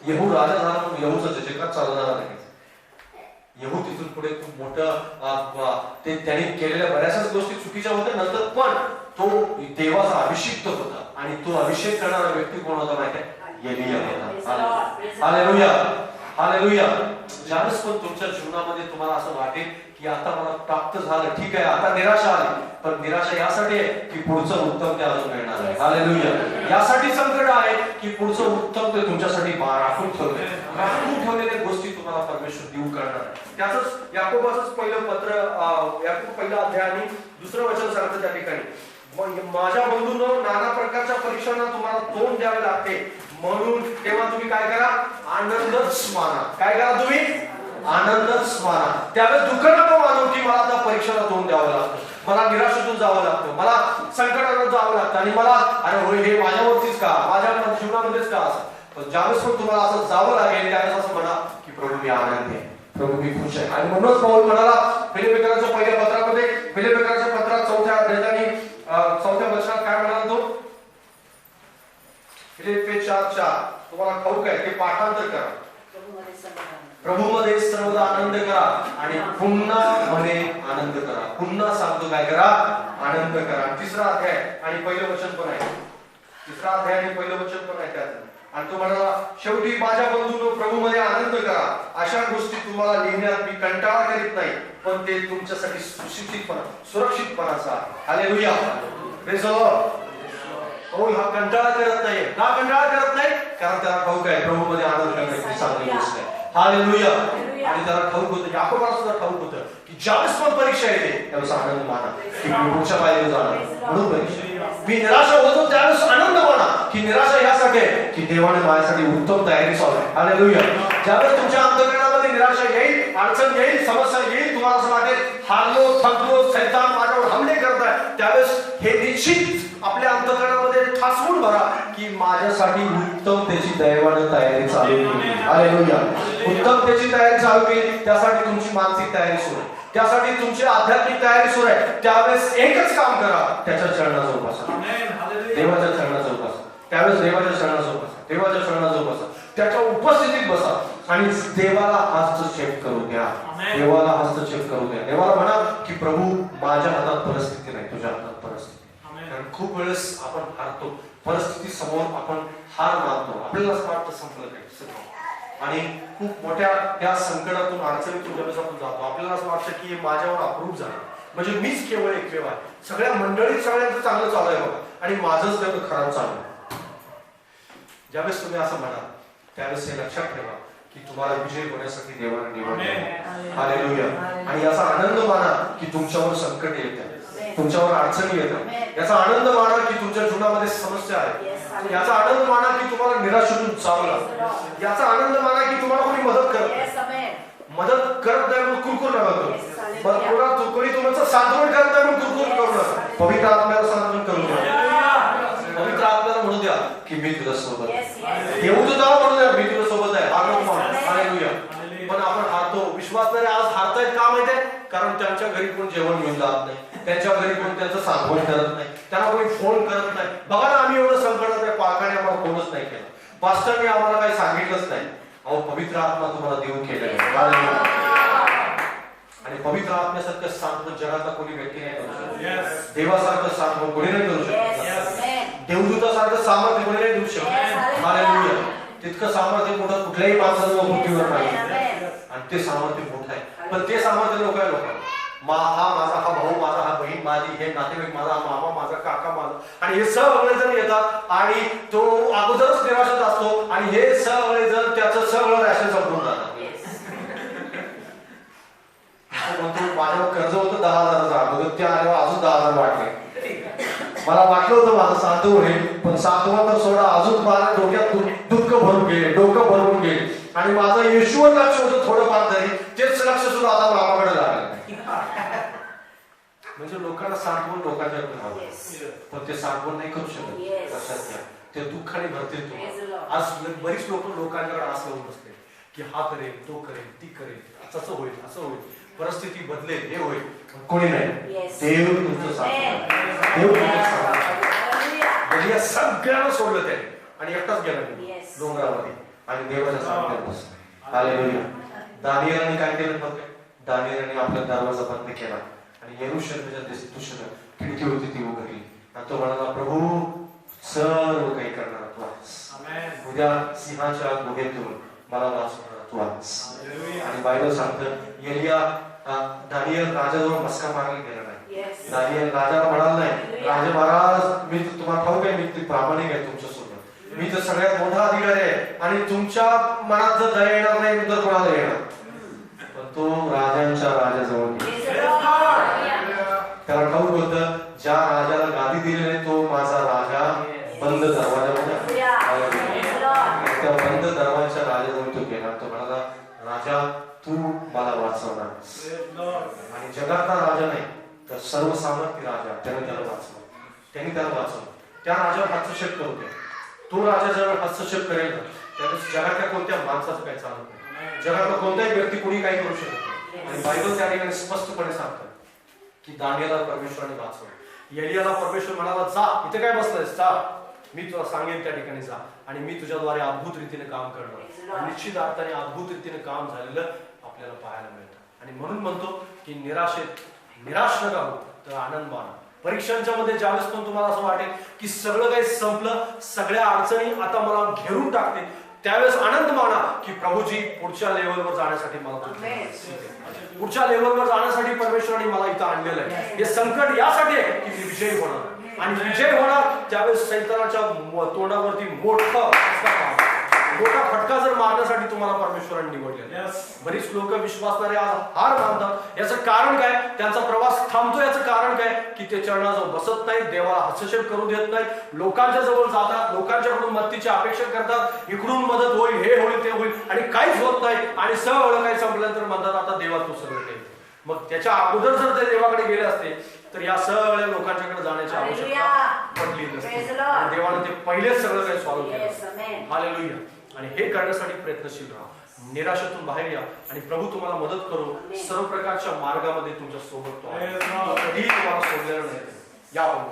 येहू राजा झाला म्हणून येहूचा जयजयकार चालू झाला लगेच. येहू तिथून पुढे खूप मोठं ते त्यांनी केलेल्या बऱ्याचशाच गोष्टी चुकीच्या होत्या, नंतर पण तो देवाचा अभिषिक्त होता आणि तो अभिषेक करणारा व्यक्ती कोण होता माहिती आहे? एलिया होता. हालेलुया. हालेलुया. ज्यावेळेस पण तुमच्या जीवनामध्ये तुम्हाला असं वाटेल की आता मला प्राप्त झालं, ठीक आहे, आता निराशा आली, पण निराशा यासाठी आहे की पुढचं उत्तम ते अजून मिळणार आहे. हालेलुया. यासाठी संकट आहे की पुढचं उत्तम ते तुमच्यासाठी राखून ठेवलेल्या गोष्टी तुम्हाला परमेश्वर देऊ करणार आहे. त्याच याकोबाचंच पहिलं पत्र, याकोब पहिला अध्याय आणि दुसरं वचन सांगतं त्या ठिकाणी, माझ्या बंधूंनो नाना प्रकारच्या परीक्षांना तुम्हाला तोंड द्यावे लागते, म्हणून तेव्हा तुम्ही काय करा, आनंदच माना. काय करा तुम्ही, आनंदच माना. त्यावेळेस दुःख नको मानू की मला आता परीक्षेला तोंड द्यावं लागतं, मला निराशेतून जावं लागतं, मला संकटातून जावं लागतं आणि मला अरे होय हे माझ्यावरतीच का, माझ्या जीवनामध्येच का असं. पण ज्यावेळेस पण तुम्हाला असं जावं लागेल त्यावेळेस असं म्हणा की प्रभू मी आनंदी आहे, प्रभू मी खुश आहे. आणि म्हणूनच पाऊल म्हणाला फिलिप्पियरांच्या पहिल्या पत्रामध्ये, फिलिप्पियरांच्या पत्रात 4थ्या अध्यायाने 4थ्या वचनात काय म्हणाला तो, फिलिप्पी 4:4 तुम्हाला ठाऊक आहे ते पाठांतर करा. प्रभूमध्ये सर्वदा आनंद करा आणि पुन्हा मध्ये आनंद करा. पुन्हा सांगतो काय करा, आनंद करा. तिसरा अध्याय आणि पहिलं वचन पण आहे, तिसरा अध्याय आणि पहिलं वचन पण आहे त्यात. आणि तो म्हणाला शेवटी माझ्या बंधूंनो प्रभूमध्ये आनंद करा. अशा गोष्टी तुम्हाला लिहिण्यात मी कंटाळा करीत नाही, पण ते तुमच्यासाठी सुरक्षितपणाचा. Hallelujah, praise the Lord. Paul हा कंटाळा करत नाही. का कंटाळा करत नाही, कारण त्याला ठाऊक आहे प्रभूमध्ये आनंद करणे ही चांगली गोष्ट आहे. हालेलुया. आणि त्याला ठाऊक होतं, याकोबाला सुद्धा ठाऊक होतं की ज्यावेळेस पण परीक्षा येते त्यावेळेस आनंद माना की मी पुढच्या पायरीवर जाणार. म्हणून परीक्षा मी निराशा होतो त्यावेळेस आनंद माना की निराशा यासाठी आहे की देवाने माझ्यासाठी उत्तम तयारी चालू आहे. हालेलुया. ज्यावेळेस तुमच्या अंतःकरणामध्ये निराशा येईल, अडचण येईल, समस्या येईल, तुम्हाला असं वाटेल हारलो, थकलो, सैतान माझ्यावर हमले करताय, त्यावेळेस हे निश्चित आपल्या अंतःकरणामध्ये ठासवून भरा की माझ्यासाठी उत्तमतेची दैवाने तयारी चालू केली. हालेलुया. उत्तमतेची तयारी चालू केली, त्यासाठी तुमची मानसिक तयारी सुरू आहे, त्यासाठी तुमची आध्यात्मिक तयारी सुरू आहे. त्यावेळेस एकच काम करा, त्याच्या चरणाजवळ बसा, देवाच्या चरणाजवळ बसा. त्यावेळेस देवाच्या चरणाजवळ बसा, देवाच्या चरणाजवळ बसा, त्याच्या उपस्थितीत बसा आणि देवाला हस्तक्षेप करू द्या. देवाला हस्तक्षेप करू द्या. देवाला म्हणा की प्रभू माझ्या हातात परिस्थिती नाही, तुझ्या हातात परिस्थिती. कारण खूप वेळेस आपण हारतो, परिस्थिती समोर आपण हार मानतो, आपल्याला असं वाटतं संपलं काही आणि खूप मोठ्या त्या संकटातून अडचणीतून ज्यावेळेस आपण जातो आपल्याला असं वाटतं की माझ्यावर अप्रूव्ह झालं, म्हणजे मीच केवळ एकमेव आहे, सगळ्या मंडळीत सगळ्यांचं चांगलं चालू आहे बघा आणि माझंच तेवढं खराब चालू आहे. ज्यावेळेस तुम्ही असं म्हणाल त्यावेळेस हे लक्षात ठेवा की तुम्हाला विजय होण्यासाठी देवाने निवडले. हालेलुया. आणि याचा आनंद माना की तुमच्यावर संकट येत आहे, तुमच्यावर अडचणी येतात. याचा आनंद माना की तुमच्या जीवनामध्ये समस्या आहे. याचा आनंद माना की तुम्हाला निराशेतून जावं लागतं. याचा आनंद माना की तुम्हाला कोणी मदत करत नाही म्हणून कुरकुर नका करू. कोणी तुमचं सांत्वन करत नाही म्हणून कुरकुर करू नका. पवित्र आत्म्याला सांत्वन करू द्या. पवित्र आत्म्याला म्हणू द्या की मी तुझ्या सोबत आहे. देवदूताला म्हणू द्या मी तुझ्या सोबत आहे. हालेलुया. पण आपण हारतो. विश्वासणारे आज हारतायत का माहितीये, कारण त्यांच्या घरी कोण जेवण घेऊन जात नाही, त्यांच्या घरी कोण त्यांचं सांत्वन करत नाही, त्यांना कोणी फोन करत नाही. बघा ना आम्ही एवढं संकटात आहे, पालकाने आम्हाला फोनच नाही केला, पास्टरने आम्हाला काही सांगितलंच नाही. अहो पवित्र आत्मा तुम्हाला देऊन केलेलं आहे. आणि पवित्र आत्म्यासारखं सांत्वन जगाचा कोणी व्यक्ती नाही करू शकत. देवासारखं सांत्वन कोणी नाही करू शकत. देवदूतासारखं सामर्थ्य कोणी नाही देऊ शकत. हालेलुया. तितकं सामर्थ्य मोठं कुठल्याही माणसाला पृथ्वीवर नाही आणि ते सामर्थ्य मोठं आहे. पण ते सामर्थ्य लोकांना हा माझा, हा भाऊ माझा, हा बहीण माझी, हे नातेवाईक माझा, मामा माझा, काका माझा, आणि हे सगळे जण येतात आणि तो अगोदरच निराशेत असतो आणि हे सगळे जण त्याचं सगळं रॅशन संपवून जातात. माझ्यावर कर्ज होतं 10,000 अगोदर, ते आल्यावर अजून 10,000 वाटले. मला वाटलं होतं माझं साधू होईल, पण साधूवा तर सोडा अजून मला डोक्यात दुःख भरून गेले, डोकं भरून गेले आणि माझं येशूवर लक्ष होतं थोडंफार तरी, तेच लक्ष सुद्धा आता मामाकडे लागलं. म्हणजे लोकांना सांत्वन लोकांच्या पण ते सांत्वन नाही करू शकत. लक्षात घ्या, ते दुःखाने भरते. आज बरीच लोक लोकांकडे असं होऊन बसते की हा करेल, तो करेल, ती करेल, असं होईल, असं होईल, परिस्थिती बदलेल, हे होईल. कोणी नाही, देव तुमचं सांत्वन, देव तुमचं सांत्वन. या सगळ्यांना सोडलं त्याने आणि एकटाच गेला डोंगरामध्ये आणि देवाच्या सांत्वनात बसला. हालेलुया. दानिएलने काय केलं फक्त, दानिएलने आपला दरवाजा बंद केला आणि यरूशलेमच्या दिशेने खिडकी होती ती उघडली आणि तो म्हणाला प्रभू सर्व काही करणार तू आहेस. उद्या सिंहाच्या गुहेतून मला वाचवणार तू आहेस. आणि बायबल सांगतं एलिया दानिएल राजाजवळ मस्का मारायला गेला नाही. दानिएल राजाला म्हणाला नाही राजा महाराज मी तुम्हाला ठाऊक आहे मी प्रामाणिक आहे तुमच्या सोबत, मी तर सगळ्यात मोठा अधिकारी आहे आणि तुमच्या मनात जर दया येणार नाही तर कोणाला येणार. पण तो राजांच्या राजाजवळ गेला. त्याला ठाऊक होतं ज्या राजाला गादी दिली नाही तो माझा राजा बंद दरवाजामध्ये त्या बंद दरवाजाच्या राजाजवळ तो गेला. तो म्हणाला राजा तू मला वाचवणार. आणि जगातला राजा नाही तर सर्वसामर्थ्य राजा त्याने त्याला वाचवलं. त्यांनी त्याला वाचवलं. त्या राजावर हस्तक्षेप करू द्या. तो राजा जर हस्तक्षेप करेल त्यावेळेस जगातल्या कोणत्या माणसाचं काही चालत नाही. जगातला कोणताही व्यक्ती कोणी काही करू शकत नाही. आणि बायबल त्या ठिकाणी स्पष्टपणे सांगतात की दानियेला परमेश्वराने वाचवलं. एलियाला परमेश्वर म्हणाला जा, इथे काय बसलायस, जा, मी तुला सांगेन त्या ठिकाणी जा आणि मी तुझ्याद्वारे अद्भुत रीतीने काम करणार. निश्चित अर्थाने अद्भुत रीतीने काम झालेलं आपल्याला पाहायला मिळतं. आणि म्हणून म्हणतो की निराश नका हो तर आनंद माना. परीक्षांच्या मध्ये ज्यावेळेस पण तुम्हाला असं वाटेल की सगळं काही संपलं, सगळ्या अडचणी आता मला घेरून टाकते, त्यावेळेस आनंद माना की प्रभूजी पुढच्या लेवलवर जाण्यासाठी मला पुढच्या लेवलवर जाण्यासाठी परमेश्वराने मला इथं आणलेलं आहे. हे संकट यासाठी आहे की मी विजयी होणार आणि विजय होणार त्यावेळेस सैतानाच्या तोंडावरती मोठा फटका जर मारण्यासाठी तुम्हाला परमेश्वराने निवडले. बरीच लोक विश्वासणारे हार मानतात. याचं कारण काय? त्यांचा प्रवास थांबतो. याचं कारण काय? की ते चरणाजवळ बसत नाही, देवाला हस्तक्षेप करू देत नाही, लोकांच्या जवळ जातात, लोकांच्याकडून मदतीची अपेक्षा करतात, इकडून मदत होईल, हे होईल, ते होईल आणि काहीच होत नाही. आणि सगळं काही संपल्यानंतर म्हणतात आता देवा तू सगळं काही. मग त्याच्या अगोदर जर ते देवाकडे गेले असते तर या सगळ्या लोकांच्याकडे जाण्याची आवश्यकता पडली नसती. देवाने ते पहिलेच सगळं काही सॉल्व्ह केलं. हालेलुया. आणि हे करण्यासाठी प्रयत्नशील राहा. निराशेतून बाहेर या आणि प्रभू तुम्हाला मदत करू. सर्व प्रकारच्या मार्गामध्ये तुमच्या सोबत तो कधीही तुम्हाला सोडलेला नाही. या आपण